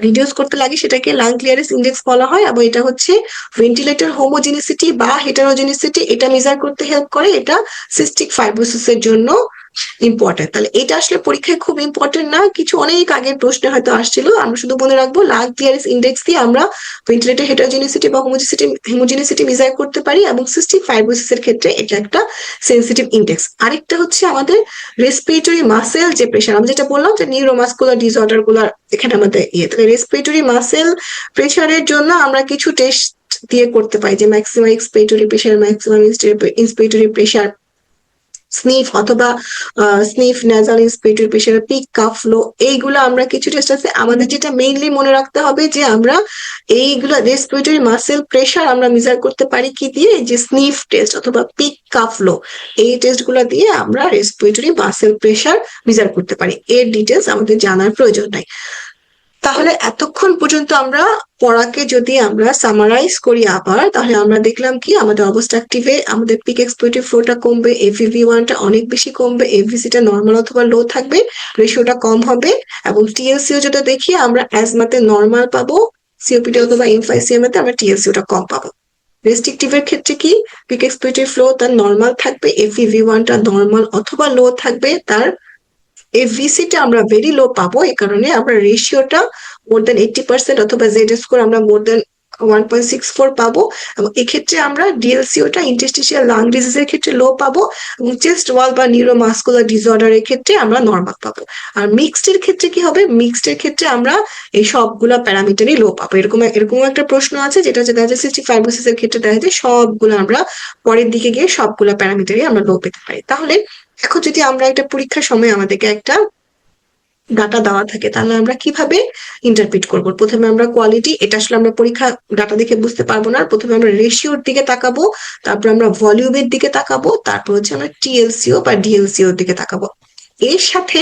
রিডিউস করতে লাগে, সেটাকে লাং ক্লিয়ারেন্স ইন্ডেক্স বলা হয়। এবং এটা হচ্ছে ভেন্টিলেটর হোমোজেনিসিটি বা হেটারোজেনিসিটি এটা মেজার করতে হেল্প করে। এটা সিস্টিক ফাইব্রোসিসের জন্য ইম্পর্টেন্ট। তাহলে এটা আসলে পরীক্ষায় খুব ইম্পর্টেন্ট না, কিছু অনেক আগের প্রশ্নে হয়তো আসছিল। আমরা শুধু মনে রাখবো লাং ক্লিয়ারেন্স ইন্ডেক্স দিয়ে আমরা ভেন্টিলেটর হেটারোজেনিসিটি বা হোমোজেনিসিটি মেজার করতে পারি, এবং সিস্টিক ফাইব্রোসিসের ক্ষেত্রে এটা একটা সেন্সিটিভ ইন্ডেক্স। আরেকটা হচ্ছে আমাদের রেসপিরেটরি মাসেল যে প্রেশার, আমি যেটা বললাম যে নিউরোমাস্কুলার ডিসঅর্ডার গুলা এখানে আমাদের তাহলে রেসপিরেটরি মাসেল প্রেশারের জন্য আমরা কিছু টেস্ট দিয়ে করতে পারি, যে maximum expiratory pressure, maximum inspiratory pressure, sniff অথবা sniff nasal inspiratory pressure, peak cough flow, এইগুলো আমরা কিছু টেস্ট আছে। আমাদের যেটা মেইনলি মনে রাখতে হবে যে আমরা এইগুলো রেসপিরেটরি মাসেল প্রেশার আমরা মেজার করতে পারি কি দিয়ে, যে স্নিফ টেস্ট অথবা পিক কাফ ফ্লো, এই টেস্ট গুলো দিয়ে আমরা রেসপিরেটরি মাসেল প্রেশার মেজার করতে পারি। এর ডিটেলস আমাদের জানার প্রয়োজন নাই। তাহলে এতক্ষণ পর্যন্ত আমরা পড়াকে যদি আমরা সামারাইজ করি আবার, তাহলে আমরা দেখলাম কি আমাদের অবস্ট্রাকটিভে আমাদের পিক এক্সপিরেটরি ফ্লোটা কমবে, FEV1টা অনেক বেশি কমবে, FVCটা নর্মাল অথবা লো থাকবে, রেশিওটা কম হবে। এবং TLCও যেটা দেখি আমরা অ্যাজমাতে নর্মাল পাবো, COPD অথবা এমফাইসিএম তে আমরা TLCওটা কম পাবো। রেস্ট্রিকটিভের ক্ষেত্রে কি, পিক এক্সপিরেটরি ফ্লো তার নর্মাল থাকবে, FEV1টা নর্মাল অথবা লো থাকবে, তার FVCটা আমরা ভেরি লো পাবো। এই কারণে আমরা রেশিওটা মোর দেন 80% অথবা জেড স্কোর আমরা মোর দেন 1.64 পাবো। এবং এক্ষেত্রে আমরা DLCOটা ইন্টারস্টিশিয়াল লাং ডিজিজের ক্ষেত্রে লো পাবো, এবং চেস্ট ওয়াল বা নিউরোমাস্কুলার ডিসঅর্ডারের ক্ষেত্রে আমরা নর্মাল পাবো। আর মিক্সড এর ক্ষেত্রে কি হবে, মিক্সড এর ক্ষেত্রে আমরা এই সবগুলা প্যারামিটারই লো পাবো। এরকম একটা প্রশ্ন আছে যেটা হচ্ছে দেখা যায় সিস্টিক ফাইব্রোসিসের ক্ষেত্রে দেখা যায় সবগুলো আমরা পরের দিকে গিয়ে সবগুলা প্যারামিটারই আমরা লো পেতে পারি। তাহলে এখন যদি আমরা একটা পরীক্ষার সময় আমাদেরকে একটা ডাটা দেওয়া থাকে, তাহলে আমরা কিভাবে ইন্টারপ্রিট করব? প্রথমে আমরা কোয়ালিটি, এটা আসলে আমরা পরীক্ষা ডাটা দেখে বুঝতে পারবো না, প্রথমে আমরা রেশিওর দিকে তাকাবো, তারপর আমরা ভলিউমের দিকে তাকাবো, তারপর হচ্ছে আমরা TLCO বা DLCOর দিকে তাকাবো। এর সাথে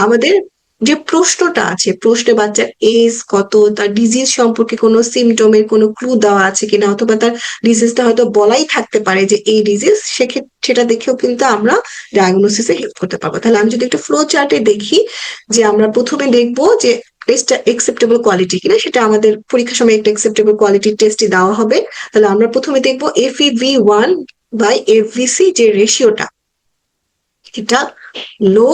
আমাদের যে প্রশ্নটা আছে, প্রশ্নে বাচ্চার এজ কত, তার ডিজিজ সম্পর্কে কোনো সিমটমের কোনো ক্লু দেওয়া আছে কিনা, অথবা তার ডিজিজটা হয়তো বলাই থাকতে পারে যে এই ডিজিজ, সেটা দেখেও কিন্তু আমরা ডায়াগনোসিসে হেল্প করতে পারবো। তাহলে আমি যদি একটা ফ্লো চার্টে দেখি, যে আমরা প্রথমে দেখবো যে টেস্টটা একসেপ্টেবল কোয়ালিটি কিনা, সেটা আমাদের পরীক্ষার সময় একটা একসেপ্টেবল কোয়ালিটির টেস্টই দেওয়া হবে। তাহলে আমরা প্রথমে দেখবো FEV1/FVC যে রেশিওটা, এটা লো,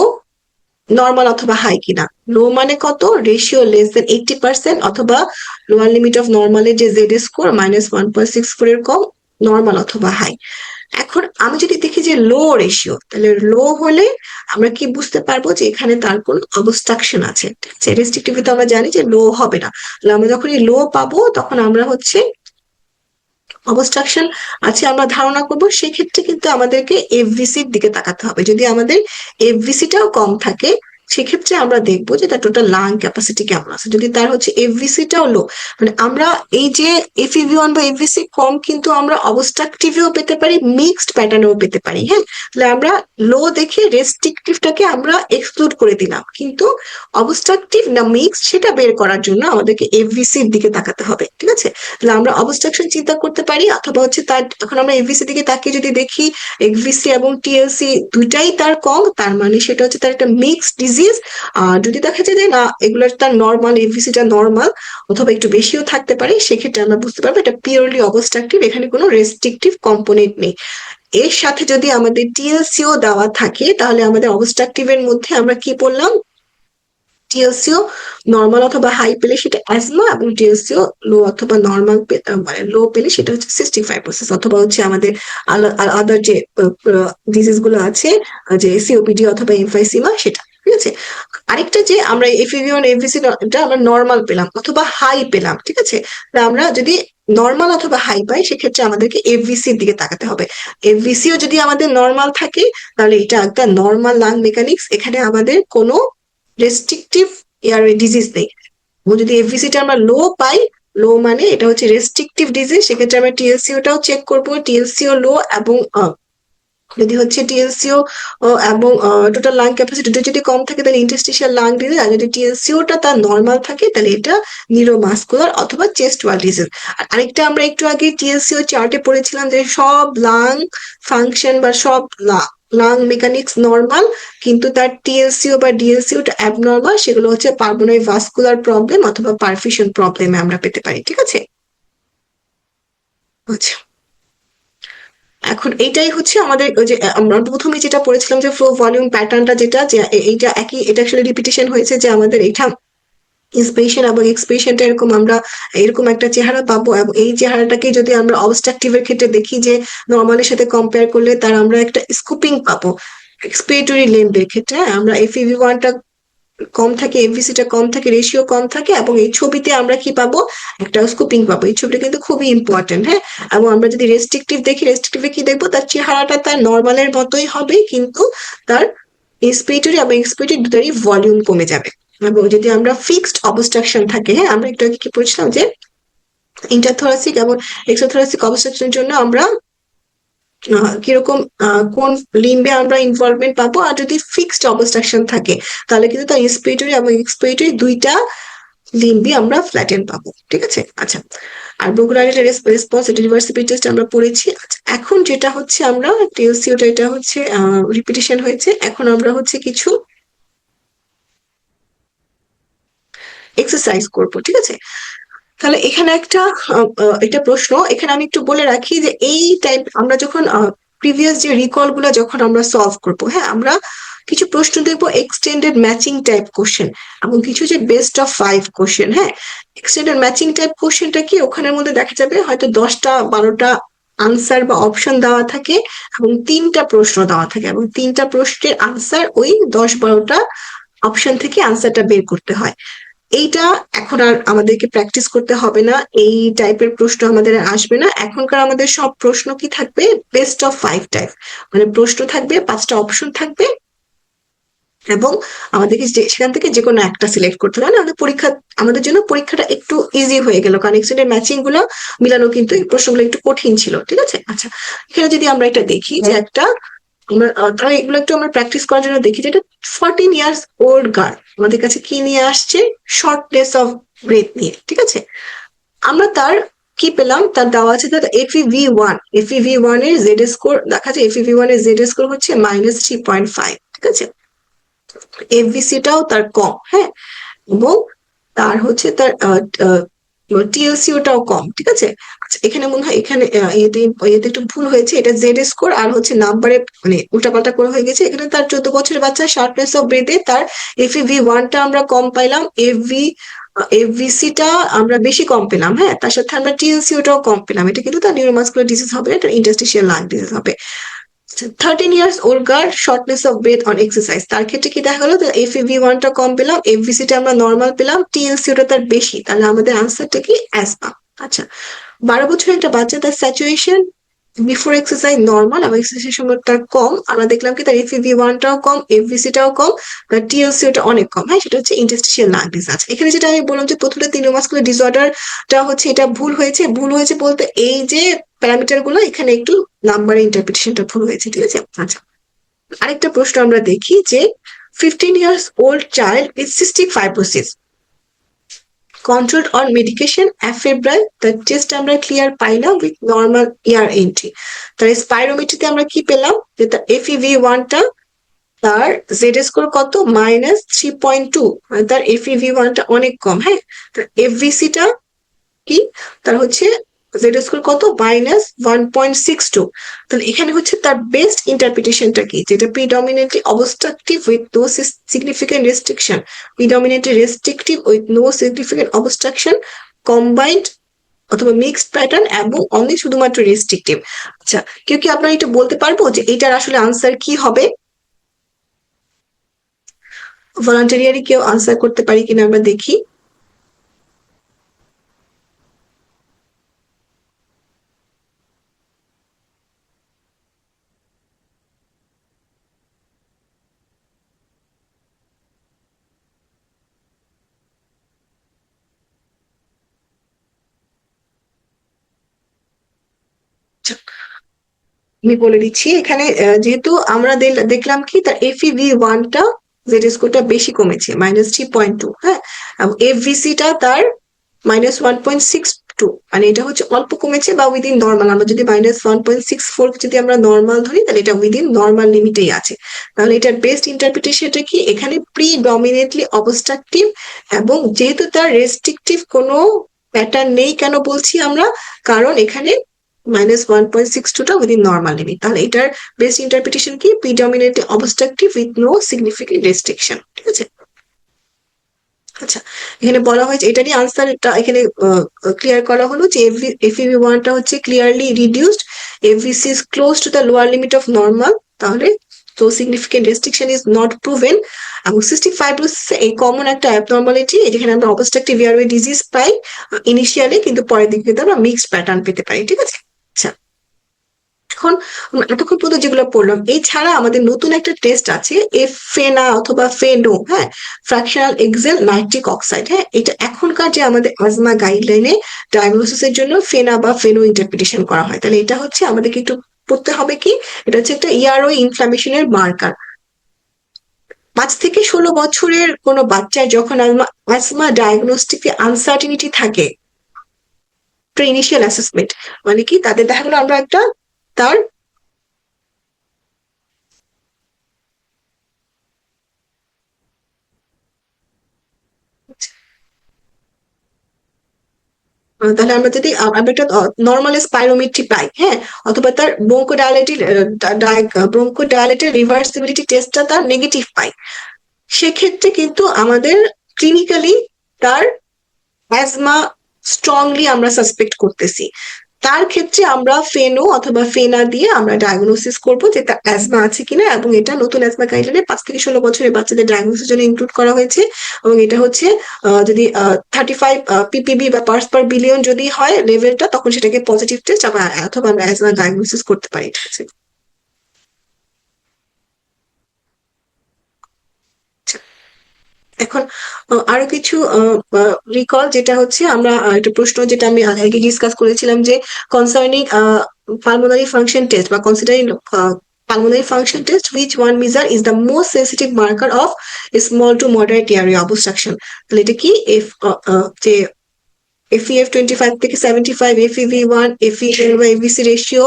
নর্মাল অথবা হাই কিনা। লো মানে কত, রেশিও লেস দেন 80%, অথবা লোয়ার লিমিট অফ নর্মালের যে জেড স্কোর -1.64 এর কম, নর্মাল অথবা হাই। এখন আমি যদি দেখি যে লো রেশিও, তাহলে লো হলে আমরা কি বুঝতে পারবো যে এখানে তার কোন অবস্ট্রাকশন আছে। ঠিক আছে, রেস্ট্রিকটিভে তো আমরা জানি যে লো হবে না, তাহলে আমরা যখন এই লো পাবো তখন আমরা হচ্ছে অবস্ট্রাকশন আছে আমরা ধারণা করব। সেক্ষেত্রে কিন্তু আমাদেরকে FVCর দিকে তাকাতে হবে। যদি আমাদের FVCটাও কম থাকে, সেক্ষেত্রে আমরা দেখবো যে তার টোটাল লাং ক্যাপাসিটি কেমন আছে। যদি তার হচ্ছে FVCটাও লো, মানে আমরা এই যে FEV1 বা FVC কম, কিন্তু আমরা অবস্ট্রাকটিভেও পেতে পারি, মিক্সড প্যাটার্নেও পেতে পারি। হ্যাঁ, তাহলে আমরা লো দেখে রেস্ট্রিকটিভটাকে আমরা এক্সক্লুড করে দিলাম, কিন্তু অবস্ট্রাকটিভ না মিক্সড সেটা বের করার জন্য আমাদেরকে FVCর দিকে তাকাতে হবে। ঠিক আছে, তাহলে আমরা অবস্ট্রাকশন চিন্তা করতে পারি, অথবা হচ্ছে তার, এখন আমরা FVC দিকে তাকিয়ে যদি দেখি FVC এবং TLC দুইটাই তার কম, তার মানে সেটা হচ্ছে তার একটা মিক্সড ডিজিজ। আর যদি দেখা যায় যে না, এগুলোর তার নর্মাল, FVCটা নর্মাল অথবা একটু বেশিও থাকতে পারে, সেক্ষেত্রে আমরা বুঝতে পারবো এটা পিওরলি অবস্ট্রাকটিভ, এখানে কোনো রেস্ট্রিকটিভ কম্পোনেন্ট নেই। এর সাথে যদি আমাদের TLCও দেওয়া থাকে, তাহলে আমাদের অবস্ট্রাকটিভের মধ্যে আমরা কি বললাম, TLCও নর্মাল অথবা হাই পেলে সেটা অ্যাজমা, এবং TLCও লো অথবা নর্মাল মানে লো পেলে সেটা হচ্ছে সিস্টিক ফাইব্রোসিস, অথবা হচ্ছে আমাদের আদার যে ডিজিজ গুলো আছে, যে COPD অথবা এমফাইসিমা, সেটা। ঠিক আছে, আরেকটা যে আমরা FEV1 FVC টা আমরা নর্মাল পেলাম অথবা হাই পেলাম। ঠিক আছে, আমরা যদি নর্মাল অথবা হাই পাই, সেক্ষেত্রে আমাদেরকে FVCর দিকে তাকাতে হবে। FVCও যদি আমাদের নর্মাল থাকে, তাহলে এটা একটা নর্মাল লাং মেকানিক্স, এখানে আমাদের কোনো রেস্ট্রিকটিভ এয়ারওয়ে ডিজিজ নেই। এবং যদি FVCটা আমরা লো পাই, লো মানে এটা হচ্ছে রেস্ট্রিকটিভ ডিজিজ, সেক্ষেত্রে আমরা টিএলসিওটাও চেক করব, টিএলসিও লো এবং যদি হচ্ছে টিএলসিও এবং টোটাল লাং ক্যাপাসিটি দুটো যদি কম থাকে তাহলে ইন্টারস্টিশিয়াল লাং ডিজিজ, আর যদি টিএলসিওটা তার নর্মাল থাকে তাহলে এটা নিউরোমাস্কুলার অথবা চেস্ট ওয়াল ডিজিজ। আর আরেকটা আমরা একটু আগে টিএলসিও চার্টে পড়েছিলাম যে সব লাং ফাংশন বা সব লাং মেকানিক্স নর্মাল, কিন্তু তার টিএলসিও বা ডিএলসিওটা অ্যাবনর্মাল, সেগুলো হচ্ছে পালমোনারি ভাস্কুলার প্রবলেম অথবা পারফিউশন প্রবলেমে আমরা পেতে পারি। ঠিক আছে, আচ্ছা। এখন এইটাই হচ্ছে আমাদের ওই যে আমরা প্রথমে যেটা পড়েছিলাম যে ফ্লো ভলিউম প্যাটার্নটা, যেটা যে এইটা একই, এটা আসলে রিপিটেশন হয়েছে যে আমাদের এটা ইন্সপিরেশন এবং এক্সপ্রেশনটা এরকম আমরা এরকম একটা চেহারা পাবো, এবং এই চেহারাটাকে যদি আমরা অবস্ট্রাকটিভের ক্ষেত্রে দেখি যে নর্মালের সাথে কম্পেয়ার করলে তার আমরা একটা স্কুপিং পাবো। এক্সপিরেটরি লেন্থের ক্ষেত্রে আমরা FEV1টা কম থাকে, এফভিসিটা কম থাকে, রেশিও কম থাকে, এবং এই ছবিতে আমরা কি পাবো, একটা স্কুপিং পাবো। এই ছবিটা কিন্তু খুবই ইম্পর্টেন্ট, হ্যাঁ। এবং আমরা যদি রেস্ট্রিকটিভ দেখি, রেস্ট্রিকটিভে কি দেখবো, তার চেহারাটা তার নর্মালের মতোই হবে, কিন্তু তার ইন্সপিরেটরি এবং এক্সপিরেটরি দুটারই ভলিউম কমে যাবে। এবং যদি আমরা ফিক্সড অবস্ট্রাকশন থাকে, হ্যাঁ, আমরা একটু আগে কি পড়ছিলাম যে ইন্টারথোরাসিক এবং এক্সোথোরাসিক অবস্ট্রাকশনের জন্য আমরা কিরকম কোন লিম্বে আমরা ইনভলভমেন্ট পাবো, আর যদি ফিক্সড অবস্ট্রাকশন থাকে তাহলে কিন্তু তার ইন্সপিরেটরি এবং এক্সপিরেটরি দুইটা লিম্বই আমরা ফ্ল্যাটেন পাবো। ঠিক আছে, আচ্ছা। আর ব্রোঙ্কোডাইলেটের রেসপন্স রিভার্সিবিলিটি টেস্ট আমরা পড়েছি। আচ্ছা, এখন যেটা হচ্ছে আমরা টিএলসিওটা এটা হচ্ছে রিপিটিশন হয়েছে, এখন আমরা হচ্ছে কিছু এক্সারসাইজ করবো। ঠিক আছে, তাহলে এখানে একটা এটা প্রশ্ন, এখানে আমি একটু বলে রাখি যে এই টাইপ আমরা যখন প্রিভিয়াস যে রিকল গুলা যখন আমরা সলভ করব, হ্যাঁ, আমরা কিছু প্রশ্ন দেখবো এক্সটেন্ডেড ম্যাচিং টাইপ কোশ্চেন এবং কিছু যে বেস্ট অফ 5 কোশ্চেন। হ্যাঁ, এক্সটেন্ডেড ম্যাচিং টাইপ কোশ্চেনটা কি, ওখানের মধ্যে দেখা যাবে হয়তো 10টা 12টা আনসার বা অপশন দেওয়া থাকে, এবং 3টা প্রশ্ন দেওয়া থাকে, এবং 3টা প্রশ্নের আনসার ওই 10-12টা অপশন থেকে আনসারটা বের করতে হয়। এইটা এখন আর আমাদেরকে প্র্যাকটিস করতে হবে না, এই টাইপের প্রশ্ন আমাদের আর আসবে না। এখনকার আমাদের সব প্রশ্ন কি থাকবে, বেস্ট অফ 5 টাইপ, মানে প্রশ্ন থাকবে, 5টা অপশন থাকবে, এবং আমাদেরকে সেখান থেকে যে কোনো একটা সিলেক্ট করতে হবে। না, আমাদের পরীক্ষা, আমাদের জন্য পরীক্ষাটা একটু ইজি হয়ে গেল, কারণ এক্সটেন্ডেড ম্যাচিং গুলো মিলানো কিন্তু এই প্রশ্নগুলো একটু কঠিন ছিল। ঠিক আছে, আচ্ছা। এখানে যদি আমরা এটা দেখি যে একটা আমরা তাহলে এগুলো একটু আমরা প্র্যাকটিস করার জন্য দেখি যে এটা 14 ইয়ার্স ওল্ড গার্ল আমাদের কাছে কি নিয়ে আসছে, শর্টনেস অফ ব্রেথ নিয়ে। ঠিক আছে, আমরা তার কি পেলাম, তার দেওয়া আছে তার FEV1, FEV1 এর জেড স্কোর দেখা যায়, FEV1 এর জেড স্কোর হচ্ছে -3.5। ঠিক আছে, এফভিসিটাও তার কম, হ্যাঁ, এবং তার হচ্ছে তার টিএলসিওটাও কম। ঠিক আছে, আচ্ছা, এখানে মনে হয় এখানে এতে একটু ভুল হয়েছে, এটা জেড স্কোর আর হচ্ছে নাম্বারে মানে উল্টাপাল্টা করে হয়ে গেছে। এখানে তার 14 বছরের বাচ্চা, শার্পনেস অফ ব্রেথে তার FEV1টা আমরা কম পাইলাম, এফভিসিটা আমরা বেশি কম পেলাম, হ্যাঁ, তার সাথে আমরা টিএলসিওটাও কম পেলাম। এটা কিন্তু তার নিউরোমাস্কুলার ডিজিজ হবে, এটা ইন্টারস্টিশিয়াল লাং ডিজিজ হবে। 13 years old girl, shortness of breadth on exercise, তার ক্ষেত্রে কি দেখা গেলো, FEV1টা কম পেলাম, এফভিসিটা আমরা নর্মাল পেলাম, টিএলসিওটা তার বেশি, তাহলে আমাদের আনসারটা কি অ্যাজমা। আচ্ছা, 12 বছরের একটা বাচ্চা, তার স্যাচুরেশন বিফোর এক্সারসাইজ নর্মাল এবং এক্সারসাইজের সময় তার কম, আমরা দেখলাম কি তার FEV1টাও কম, এফভিসিটাও কম, তার টিএলসিওটা অনেক কম, হ্যাঁ, সেটা হচ্ছে ইন্টারস্টিশিয়াল লাং ডিজিজ। আছে এখানে যেটা আমি বললাম যে প্রথমটা নিউরোমাস্কুলার ডিসঅর্ডারটা হচ্ছে, এটা ভুল হয়েছে, ভুল হয়েছে বলতে এই যে প্যারামিটার গুলো এখানে একটু নাম্বারের ইন্টারপ্রিটেশনটা ভুল হয়েছে। ঠিক আছে, আচ্ছা। আরেকটা প্রশ্ন আমরা দেখি যে 15 years old child with cystic fibrosis controlled on medication afebrile, the test আমরা ক্লিয়ার পাইলাম উইথ নর্মাল ইয়ার এন্ট্রি। তার স্পাইরোমিট্রিতে আমরা কি পেলাম যে তার FEV1টা তার জেড স্কোর কত, -3.2, মানে তার FEV1টা অনেক কম, হ্যাঁ। তার এফভিসিটা কি, তার হচ্ছে জেড স্কোর কত, -1.62। তাহলে এখানে হচ্ছে তার বেস্ট ইন্টারপ্রিটেশনটা কি, যেটা predominantly obstructive with no significant restriction, predominantly restrictive with no significant obstruction, combined অথবা মিক্সড প্যাটার্ন, এবং অনলি শুধুমাত্র রেস্ট্রিকটিভ। আচ্ছা, কেউ কি আপনারা একটু বলতে পারবো যে এটার আসলে আনসার কি হবে? ভলান্টারিয়ারি কেউ আনসার করতে পারি কিনা আমরা দেখি। আমি বলে দিচ্ছি এখানে যেহেতু আমরা দেখলাম কি তার FEV1 টা জেড স্কোরটা বেশি কমেছে -3.2, হ্যাঁ, এবং FVC টা তার -1.62, মানে এটা হচ্ছে অল্প কমেছে বা উইদিন নর্মাল। আমরা যদি -1.64 যদি আমরা নর্মাল ধরি তাহলে এটা উইদিন নর্মাল লিমিটেই আছে। তাহলে এটার বেস্ট ইন্টারপ্রিটেশনটা কি, এখানে প্রিডমিনেন্টলি অবস্ট্রাকটিভ, এবং যেহেতু তার রেস্ট্রিকটিভ কোনো প্যাটার্ন নেই। কেন বলছি আমরা, কারণ এখানে -1.62টা উইদিন নর্মাল লিমিট। তাহলে এটার বেস্ট ইন্টারপ্রিটেশন কি, predominantly obstructive with no significant restriction. ঠিক আছে। আচ্ছা, এখানে বলা হয়েছে এটারই আনসারটা এখানে ক্লিয়ার করা হলো যে FEV1 টা হচ্ছে clearly reduced, FVC is close to the lower limit of normal, তাহলে তো significant restriction is not proven. এবং সিস্টিক ফাইব্রোসিস এই কমন একটা অ্যাবনর্মালিটি, যেখানে আমরা অবস্ট্রাকটিভ এয়ারওয়ে ডিজিজ পাই ইনিশিয়ালি, কিন্তু পরের দিকে কিন্তু আমরা মিক্সড প্যাটার্ন পেতে পারি। ঠিক আছে। আচ্ছা, এখন আমরা এতক্ষণ পর্যন্ত যেগুলো পড়লাম, এই ছাড়া আমাদের নতুন একটা টেস্ট আছে, ফেনা অথবা ফেনো, হ্যাঁ, ফ্র্যাকশনাল এক্সেল নাইট্রিক অক্সাইড। হ্যাঁ, এটা এখনকার যে আমাদের আজমা গাইডলাইনে ডায়াগনোসিসের জন্য ফেনা বা ফেনো ইন্টারপ্রিটেশন করা হয়। তাহলে এটা হচ্ছে আমাদেরকে একটু পড়তে হবে কি, এটা হচ্ছে একটা ইয়ারও ইনফ্লামেশনের মার্কার। 5 থেকে 16 বছরের কোনো বাচ্চার যখন আজমা ডায়াগনস্টিকে আনসার্টিনিটি থাকে, প্রি ইনিশিয়াল অ্যাসেসমেন্ট, মানে কি তাদের দেখা গেলো আমরা একটা তার তাহলে আমরা যদি আমরা একটা নর্মাল স্পাইরোমেট্রি পাই, হ্যাঁ, অথবা তার ব্রোঙ্কোডায়ালেটের রিভার্সিবিলিটি টেস্টটা তার নেগেটিভ পাই, সেক্ষেত্রে কিন্তু আমাদের ক্লিনিক্যালি তার অ্যাজমা স্ট্রংলি আমরা সাসপেক্ট করতেছি। তার ক্ষেত্রে আমরা ফেনো অথবা ফেনা দিয়ে আমরা ডায়াগনোসিস করব যে তার অ্যাজমা আছে কিনা, এবং এটা নতুন অ্যাজমা গাইডলাইনে 5 থেকে 16 বছরের বাচ্চাদের ডায়াগনোসিসের জন্য ইনক্লুড করা হয়েছে। এবং এটা হচ্ছে যদি 35 ppb বা পার্টস পার বিলিয়ন যদি হয় লেভেলটা, তখন সেটাকে পজিটিভ টেস্ট অথবা আমরা অ্যাজমা ডায়াগনোসিস করতে পারি। ঠিক আছে। আচ্ছা, এখন আরো কিছু রিকল, যেটা হচ্ছে আমরা একটা প্রশ্ন যেটা আমি আগে ডিসকাস করেছিলাম যে কনসার্নিং পালমোনারি ফাংশন টেস্ট বা considering pulmonary function test, which one measure is the most sensitive marker of small to moderate area obstruction? তাহলে এটা কি, যে FEF25 থেকে 75, FEV1, FEL বা FVC রেশিও,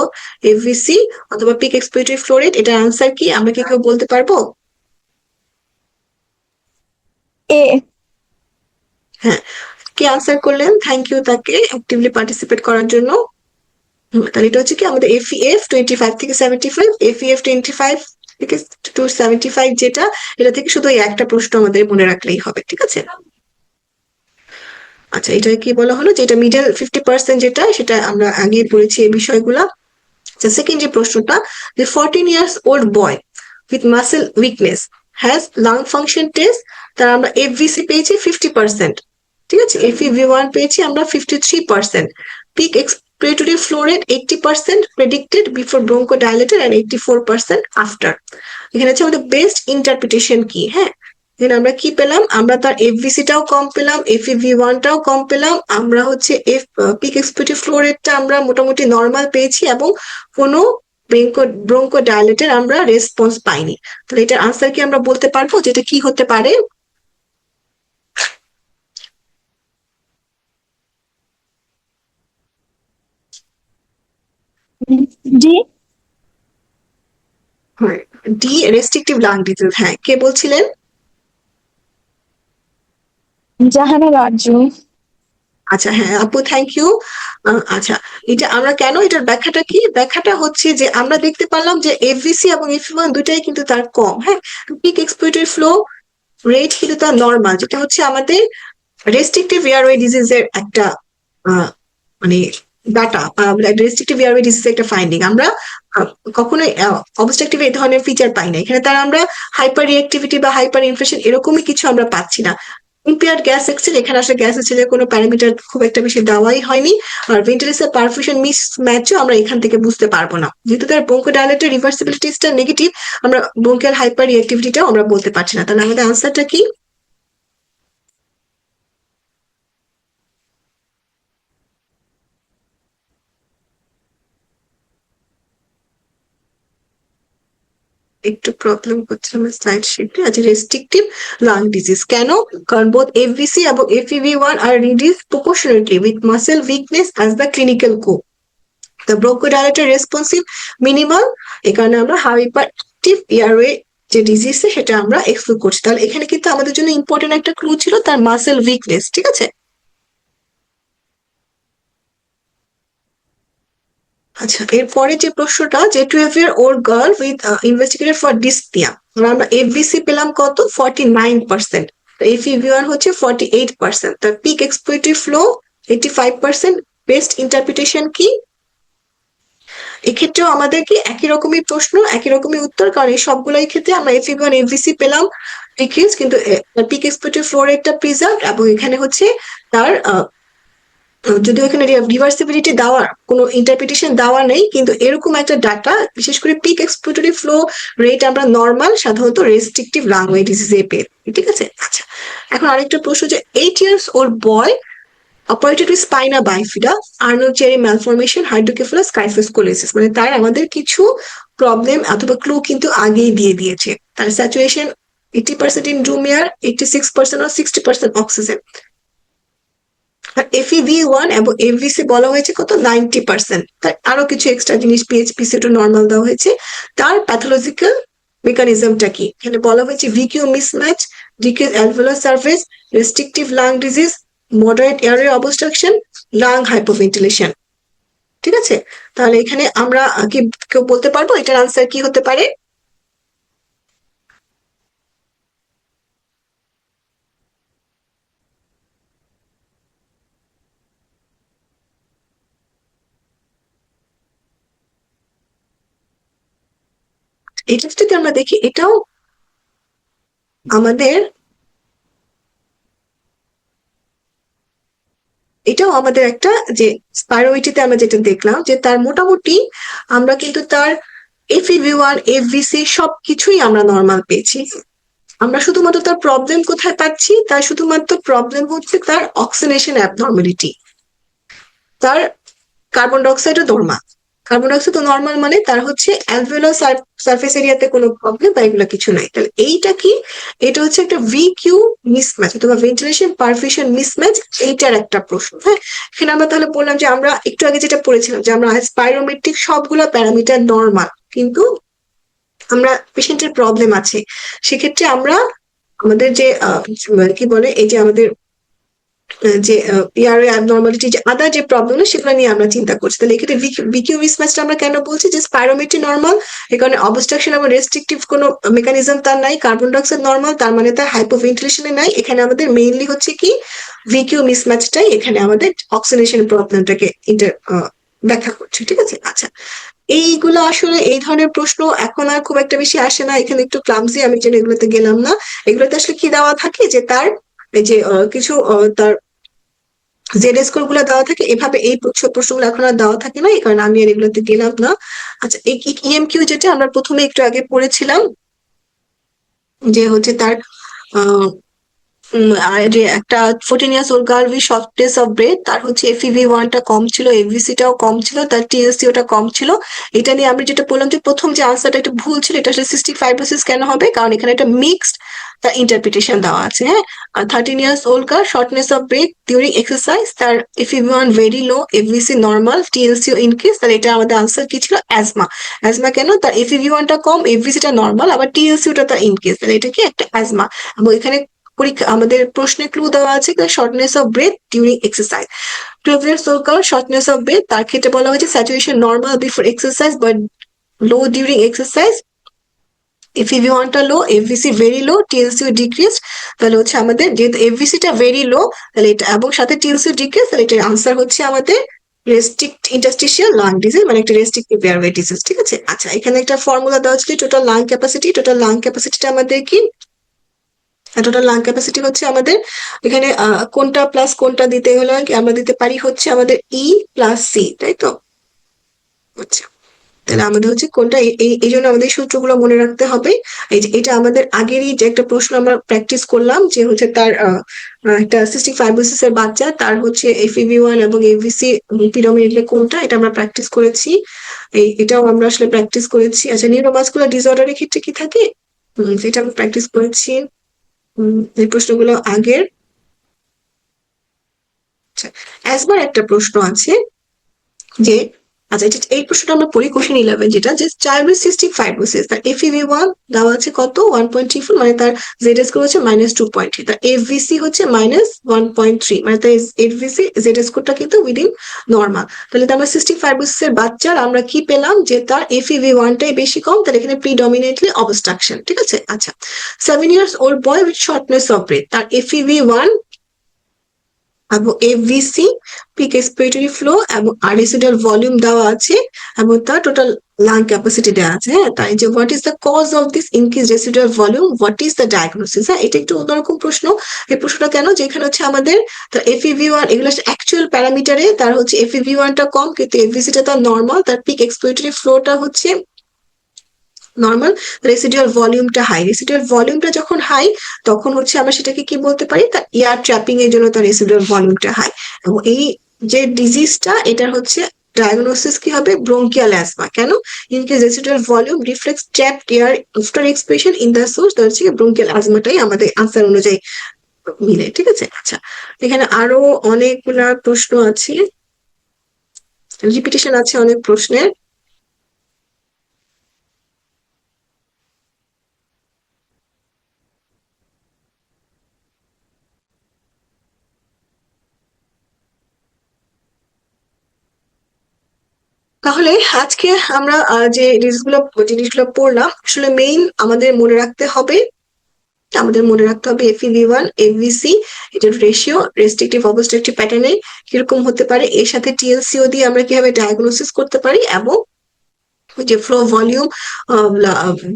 FVC অথবা পিক এক্সপিরেটরি ফ্লো রেট, এটার answer কি আমরা কি কেউ বলতে পারবো? এ। হ্যাঁ, কে আনসার করলেন, থ্যাংক ইউ তাকে অ্যাক্টিভলি পার্টিসিপেট করার জন্য। তাহলে এটা হচ্ছে কি আমাদের FEF25 থেকে 75, FEF25 থেকে টু 75 যেটা, এটা থেকে শুধু এই একটা প্রশ্ন আমাদের মনে রাখলেই হবে। ঠিক আছে। আচ্ছা, এটা কি বলা হলো যে এটা মিডল 50%, যেটা সেটা আমরা আগে পড়েছি এই বিষয়গুলা। সেকেন্ড যে প্রশ্নটা, যে 14 years old boy with muscle weakness has lung function test, তার আমরা FVC পেয়েছি 50%, ঠিক আছে, FEV1 পেয়েছি আমরা 53%, peak expiratory flow rate 80% predicted before bronchodilator and 84% after. এখানে হচ্ছে আমাদের বেস্ট ইন্টারপ্রিটেশন কি, হ্যাঁ, এখানে আমরা কি পেলাম, আমরা তার FVC টাও কম পেলাম, FEV1 টাও কম পেলাম, আমরা হচ্ছে পিক এক্সপিরেটরি ফ্লো রেটটা আমরা মোটামুটি নর্মাল পেয়েছি, এবং কোনো ব্রোঙ্কোডাইলেটের আমরা রেসপন্স পাইনি। তাহলে এটার আনসার কি আমরা বলতে পারবো যেটা কি হতে পারে? D. D, restrictive lung disease. হ্যাঁ, কে বলছিলেন? জাহানা রাজু। আচ্ছা, হ্যাঁ আপু, থ্যাংক ইউ। আচ্ছা, এটা আমরা কেন, এটার ব্যাখ্যাটা কি, ব্যাখ্যাটা হচ্ছে যে আমরা দেখতে পারলাম যে FVC এবং FEV1 দুটাই কিন্তু তার কম, হ্যাঁ, পিক এক্সপিরেটরি ফ্লো রেট কিন্তু তার নর্মাল, যেটা হচ্ছে আমাদের রেস্ট্রিকটিভ এয়ারওয়ে ডিজিজের একটা মানে ডাটা, রেস্ট্রিকটিভ এয়ারওয়ে ডিজিজের একটা ফাইন্ডিং। আমরা আহ, কখনোই অবস্ট্রাকটিভ এই ধরনের ফিচার পাই না এখানে, তার আমরা হাইপার রিঅ্যাক্টিভিটি বা হাইপার ইনফ্লেশন এরকমই কিছু আমরা পাচ্ছি না। ইম্পেয়ার্ড গ্যাস এক্সচেঞ্জ, এখানে আসলে গ্যাস এক্সচেঞ্জের কোনো প্যারামিটার খুব একটা বেশি দেওয়াই হয়নি। আর ভেন্টিলেশন পারফিউশন মিস ম্যাচও আমরা এখান থেকে বুঝতে পারবো না, যেহেতু তার ব্রোঙ্কোডাইলেটের রিভার্সিবিলিটিসটা নেগেটিভ, আমরা ব্রোঙ্কিয়াল হাইপার রিঅ্যাক্টিভিটিটাও আমরা বলতে পারছি না। তাহলে আমাদের আনসারটা কি? একটু প্রবলেম হচ্ছে আমার স্লাইড শিটে। আচ্ছা, রেস্ট্রিকটিভ লাং ডিজিজ কেন? কারণ বোথ এফভিসি এবং FEV1 আর reduce proportionately with muscle weakness as the clinical co. The bronchodilator responsive minimal, এই কারণে আমরা হাইপার অ্যাক্টিভ এয়ারওয়ে যে ডিজিজ সেটা আমরা এক্সক্লুড করছি। তাহলে এখানে কিন্তু আমাদের জন্য ইম্পর্টেন্ট একটা ক্লু ছিল তার মাসেল উইকনেস, ঠিক আছে। আচ্ছা, এরপরে যে প্রশ্নটা যে 12-year old girl with investigated for dyspnea, আমরা এফভিসি পেলাম কত? 49%। FEV1 হচ্ছে 48%। তার peak expiratory flow 85%। Best interpretation কি? এক্ষেত্রেও আমাদের কি একই রকমই প্রশ্ন, একই রকমই উত্তর, কারণ এই সবগুলোই ক্ষেত্রে আমরা FEV1 FVC পেলাম ডিক্রিজ, কিন্তু পিক এক্সপিরেটরি ফ্লো রেটটা প্রিজার্ভ, এবং এখানে হচ্ছে তার যদিও এখানে রিভার্সিবিলিটি দেওয়ার কোনো ইন্টারপ্রিটেশন দেওয়া নেই, কিন্তু এরকম একটা ডাটা, বিশেষ করে পিক এক্সপিরেটরি ফ্লো রেট আমরা নর্মাল সাধারণত রেস্ট্রিকটিভ লাংওয়ে ডিজিজে পেয়ে, ঠিক আছে। আচ্ছা, এখন আরেকটা প্রশ্ন যে 8 years old boy operated with spina bifida, Arnold Chiari malformation, hydrocephalus, kyphoscoliosis, মানে তার আমাদের কিছু প্রবলেম অথবা ক্লু কিন্তু আগেই দিয়ে দিয়েছে। তার saturation 80% in room air, 86% or 60% oxygen. FEV1 এবং FVC বলা হয়েছে কত? 90%। তার আরো কিছু এক্সট্রা জিনিস PHPC2 নর্মাল দেওয়া হয়েছে। তার প্যাথোলজিক্যাল মেকানিজমটা কি? এখানে বলা হয়েছে VQ mismatch, decrease alveolar surface, restrictive lung disease, moderate airway obstruction, lung hypoventilation, ঠিক আছে। তাহলে এখানে আমরা কি কেউ বলতে পারবো এটার আনসার কি হতে পারে? এটা যদি আমরা দেখি, এটাও আমাদের একটা যে স্পাইরোইটিতে আমরা যেটা দেখলাম যে তার মোটামুটি আমরা কিন্তু তার FEV1 FVC সবকিছুই আমরা নর্মাল পেয়েছি। আমরা শুধুমাত্র তার প্রবলেম কোথায় পাচ্ছি? তার শুধুমাত্র প্রবলেম হচ্ছে তার অক্সিডেশন অ্যাবনর্মালিটি। তার কার্বন ডাইঅক্সাইডও নর্মাল। কার্বন ডাইঅক্সাইড তো নর্মাল, মানে তার হচ্ছে অ্যালভেওলার সারফেস এরিয়াতে কোনো প্রবলেম বা এগুলো কিছু নাই। তাহলে এইটা কি? এটা হচ্ছে একটা VQ মিসম্যাচ অথবা ভেন্টিলেশন পারফিউশন মিসম্যাচ, এইটার একটা প্রশ্ন। হ্যাঁ, এখানে আমরা তাহলে বললাম যে আমরা একটু আগে যেটা পড়েছিলাম যে আমরা স্পাইরোমেট্রিক সবগুলো প্যারামিটার নর্মাল, কিন্তু আমরা পেশেন্টের প্রবলেম আছে, সেক্ষেত্রে আমরা আমাদের যে কি বলে এই যে আমাদের যে ইয়ারওয়ে অ্যাবনর্মালিটি, যে আদার যে প্রবলেম সেগুলো নিয়ে আমরা চিন্তা করছি। তাহলে এক্ষেত্রে ভিকিউ মিসম্যাচটা আমরা কেন বলছি? যে স্পাইরোমেট্রি নর্মাল, এ কারণে অবস্ট্রাকশন এবং রেস্ট্রিকটিভ কোনো মেকানিজম তার নাই। কার্বন ডাইঅক্সাইড নর্মাল, তার মানে তার হাইপোভেন্টিলেশনে নাই। এখানে আমাদের মেইনলি হচ্ছে কি ভিকিউ মিসম্যাচটাই এখানে আমাদের অক্সিডেশন প্রবলেমটাকে ব্যাখ্যা করছে, ঠিক আছে। আচ্ছা, এইগুলো আসলে এই ধরনের প্রশ্ন এখন আর খুব একটা বেশি আসে না, এখানে একটু ক্লামসি, আমি যেন এগুলোতে গেলাম না। এগুলোতে আসলে কি দেওয়া থাকে যে তার এই যে কিছু তার জেড স্কোর গুলো দেওয়া থাকে, এভাবে এই প্রশ্নগুলো এখন আর দেওয়া থাকে না, এই কারণে আমি আর এগুলোতে গেলাম না। আচ্ছা, এই EMQ যেটা আমরা প্রথমে একটু আগে পড়েছিলাম যে হচ্ছে তার আর যে একটা 14 years old girl with shortness of breadth, তার হচ্ছে FEV1 টা কম ছিল, FVC টাও কম ছিল, তার TLC ওটা কম ছিল। এটা নিয়ে আমরা যেটা বললাম যে প্রথম যে আনসারটা একটু ভুল ছিল, এটা আসলে সিস্টিক ফাইব্রোসিস কেন হবে? কারণ এখানে একটা মিক্সড তার ইন্টারপ্রিটেশন দেওয়া আছে। হ্যাঁ, আর 13 years old girl shortness of breadth during exercise, তার FEV1 very low, FVC normal, TLC increase. তাহলে এটা আমাদের আনসার কি ছিল? অ্যাজমা। অ্যাজমা কেন? তার FEV1 টা কম, FVC টা নর্মাল, আবার TLC ওটা তার ইনক্রিজ, তাহলে এটা কি একটা অ্যাজমা। এবং এখানে পরীক্ষা আমাদের প্রশ্নে ক্লু দেওয়া আছে shortness of breadth during exercise. 12 years old girl shortness of breadth, তার ক্ষেত্রে বলা হয়েছে saturation normal before exercise but low during exercise, FEV1 টা লো, FVC very low, TLC decrease. তাহলে হচ্ছে আমাদের যেহেতু FVC টা ভেরি লো, তাহলে এটা এবং সাথে TLC ডিক্রিজ, তাহলে এটার আনসার হচ্ছে আমাদের রেস্ট্রিক্ট ইন্টারস্টিশিয়াল লাং ডিজিজ, মানে একটা রেস্ট্রিক্টিভ এয়ারওয়ে ডিজিজ, ঠিক আছে। আচ্ছা, এখানে একটা ফর্মুলা দেওয়া ছিল total lung capacity. Total lung ক্যাপাসিটিটা আমাদের কি? টোটাল লাং ক্যাপাসিটি হচ্ছে আমাদের এখানে কোনটা প্লাস কোনটা দিতে হলে আমরা দিতে পারি হচ্ছে আমাদের E প্লাস C, তাই তো? আচ্ছা, তাহলে আমাদের হচ্ছে কোনটা, এই জন্য আমাদের সূত্রগুলো মনে রাখতে হবে। এই যে এটা আমাদের আগেরই যে একটা প্রশ্ন আমরা প্র্যাকটিস করলাম, যে হচ্ছে তার একটা সিস্টিক ফাইব্রোসিস এর বাচ্চা, তার হচ্ছে FEV1 এবং এভিসি প্রিডমিনেন্টলি কোনটা, এটা আমরা প্র্যাকটিস করেছি। এটাও আমরা আসলে প্র্যাকটিস করেছি। আচ্ছা, নিউরোমাসকুলার ডিসঅর্ডারের ক্ষেত্রে কি থাকে, এটা আমরা প্র্যাকটিস করেছি। এই প্রশ্নগুলো আগের। আচ্ছা, অ্যাজমার একটা প্রশ্ন আছে যে, আচ্ছা এই প্রশ্নটা আমরা পড়ি, কোশ্চেন 11, যেটা যে চাইল্ড সিস্টিক ফাইব্রোসিস, তার FEV1 দেওয়া আছে কত, 1.34, মানে তার জেড স্কোর হচ্ছে -2.3, তার FVC হচ্ছে -1.3, মানে তার FVC জেড স্কোরটা কিন্তু উইদিন নর্মাল। তাহলে তো আমরা সিস্টিক ফাইব্রোসিস এর বাচ্চার আমরা কি পেলাম, যে তার FEV1টাই বেশি কম, তাহলে এখানে প্রিডমিনেন্টলি অবস্ট্রাকশন, ঠিক আছে। আচ্ছা, 7 years old boy with shortness of breath, তার FEV1 এবং FVC, পিক এক্সপিরেটরি ফ্লো এবং রেসিডুয়াল ভলিউম দেওয়া আছে, এবং তার টোটাল লাং ক্যাপাসিটি দেওয়া আছে। হ্যাঁ, তাই যে what is the cause of this increase residual volume, what is the diagnosis. হ্যাঁ, এটা একটু অন্যরকম প্রশ্ন। এই প্রশ্নটা কেন, যেখানে হচ্ছে আমাদের তার FEV1, এগুলো অ্যাকচুয়াল প্যারামিটারে তার হচ্ছে FEV1টা কম, কিন্তু FVCটা তার নর্মাল, তার পিক এক্সপিরেটরি ফ্লোটা হচ্ছে নর্মাল, রেসিডুয়াল ভলিউমটা হাই। রেসিডুয়াল ভলিউমটা যখন হাই, তখন হচ্ছে আমরা সেটাকে কি বলতে পারি, তার এয়ার ট্র্যাপিং এর জন্য তার রেসিডুয়াল ভলিউমটা হাই। এবং এই যে ডিজিজটা, এটা হচ্ছে ডায়াগনোসিস কি হবে, ব্রোঙ্কিয়াল অ্যাজমা। কেন, ইনকেস residual volume reflex trapped air after expiration in the source, তার হচ্ছে ব্রোঙ্কিয়াল অ্যাজমাটাই আমাদের আনসার অনুযায়ী মিলে, ঠিক আছে। আচ্ছা, এখানে আরো অনেকগুলা প্রশ্ন আছে, রিপিটেশন আছে অনেক প্রশ্নের। তাহলে আজকে আমরা যে জিনিসগুলো পড়লাম, আসলে মেইন আমাদের মনে রাখতে হবে, FEV1 FVC, এটার রেশিও রেস্ট্রিকটিভ অবস্ট্রাকটিভ প্যাটার্নে কিরকম হতে পারে, এর সাথে TLCO দিয়ে আমরা কিভাবে ডায়াগনোসিস করতে পারি, এবং যে ফ্লো ভলিউম,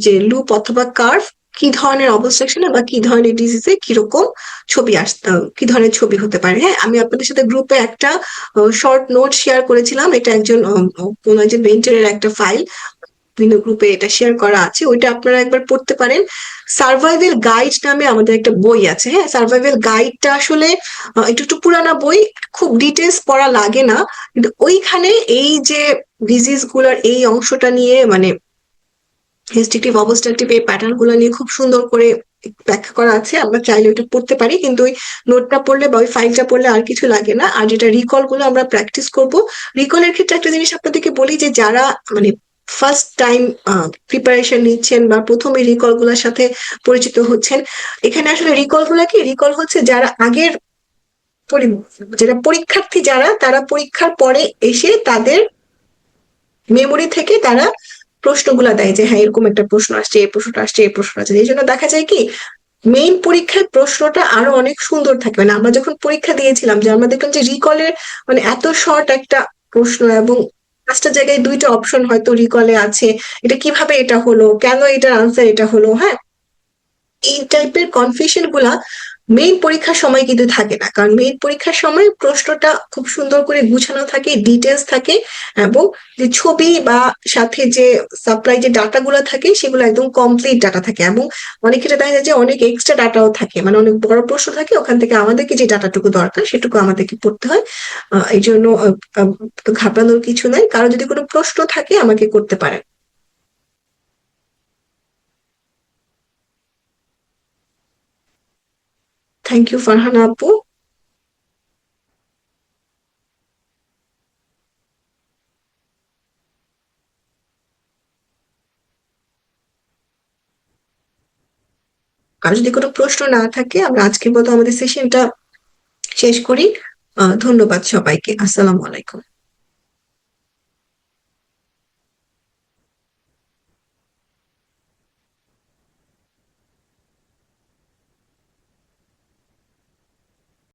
যে লুপ অথবা কার্ভ, কি ধরনের অবস্ট্রাকশনে বা কি ধরনের ডিজিজে কিরকম ছবি কি ধরনের ছবি হতে পারে। হ্যাঁ, আমি আপনাদের সাথে গ্রুপে একটা শর্ট নোট শেয়ার করেছিলাম, এটা একজন কোন একজন ভেঞ্চারের একটা ফাইল, বিভিন্ন গ্রুপে এটা শেয়ার করা আছে, ওইটা আপনারা একবার পড়তে পারেন। সার্ভাইভাল গাইড নামে আমাদের একটা বই আছে। হ্যাঁ, সার্ভাইভাল গাইডটা আসলে একটু একটু পুরানা বই, খুব ডিটেলস পড়া লাগে না, কিন্তু ওইখানে এই যে ডিজিজ গুলার এই অংশটা নিয়ে, মানে রেস্ট্রিকটিভ অবস্ট্রাকটিভ এই প্যাটার্ন গুলো নিয়ে খুব সুন্দর করে ব্যাখ্যা করা আছে। আমরা চাইলে ওটা পড়তে পারি, কিন্তু ওই নোটটা পড়লে বা ওই ফাইলটা পড়লে আর কিছু লাগে না। আর যেটা রিকল গুলো আমরা প্র্যাকটিস করব, রিকলের ক্ষেত্রে একটা জিনিস আপনাদেরকে বলি, যে যারা মানে ফার্স্ট টাইম প্রিপারেশন নিচ্ছেন বা প্রথমে রিকল গুলোর সাথে পরিচিত হচ্ছেন, এখানে আসলে রিকল গুলা কি, রিকল হচ্ছে যারা আগের যেটা পরীক্ষার্থী, যারা তারা পরীক্ষার পরে এসে তাদের মেমোরি থেকে তারা প্রশ্নগুলা দেয়, যে হ্যাঁ এরকম একটা প্রশ্ন আসছে, এই প্রশ্নটা আসছে, এই প্রশ্ন আসছে। এই জন্য দেখা যায় কি, মেইন পরীক্ষার প্রশ্নটা আরো অনেক সুন্দর থাকবে। মানে আমরা যখন পরীক্ষা দিয়েছিলাম, যে আমরা দেখলাম যে রিকলের মানে এত শর্ট একটা প্রশ্ন, এবং 5টা জায়গায় 2টা অপশন হয়তো রিকলে আছে, এটা কিভাবে এটা হলো, কেন এটার আনসার এটা হলো। হ্যাঁ, এই টাইপের কনফিউশন গুলা মেইন পরীক্ষার সময় কিন্তু থাকে না, কারণ মেইন পরীক্ষার সময় প্রশ্নটা খুব সুন্দর করে গুছানো থাকে, ডিটেলস থাকে, এবং যে ছবি বা সাথে যে সাপ্লাই যে ডাটা গুলো থাকে, সেগুলো একদম কমপ্লিট ডাটা থাকে, এবং অনেক ক্ষেত্রে দেখা যায় যে অনেক এক্সট্রা ডাটাও থাকে, মানে অনেক বড় প্রশ্ন থাকে, ওখান থেকে আমাদেরকে যে ডাটাটুকু দরকার সেটুকু আমাদেরকে পড়তে হয়। এই জন্য ঘাবড়ানোর কিছু নাই, কারো যদি কোনো প্রশ্ন থাকে আমাকে করতে পারেন। থ্যাংক ইউ ফারহানা আপু। আর যদি কোনো প্রশ্ন না থাকে, আমরা আজকের মতো আমাদের সেশনটা শেষ করি। ধন্যবাদ সবাইকে, আসসালামু আলাইকুম।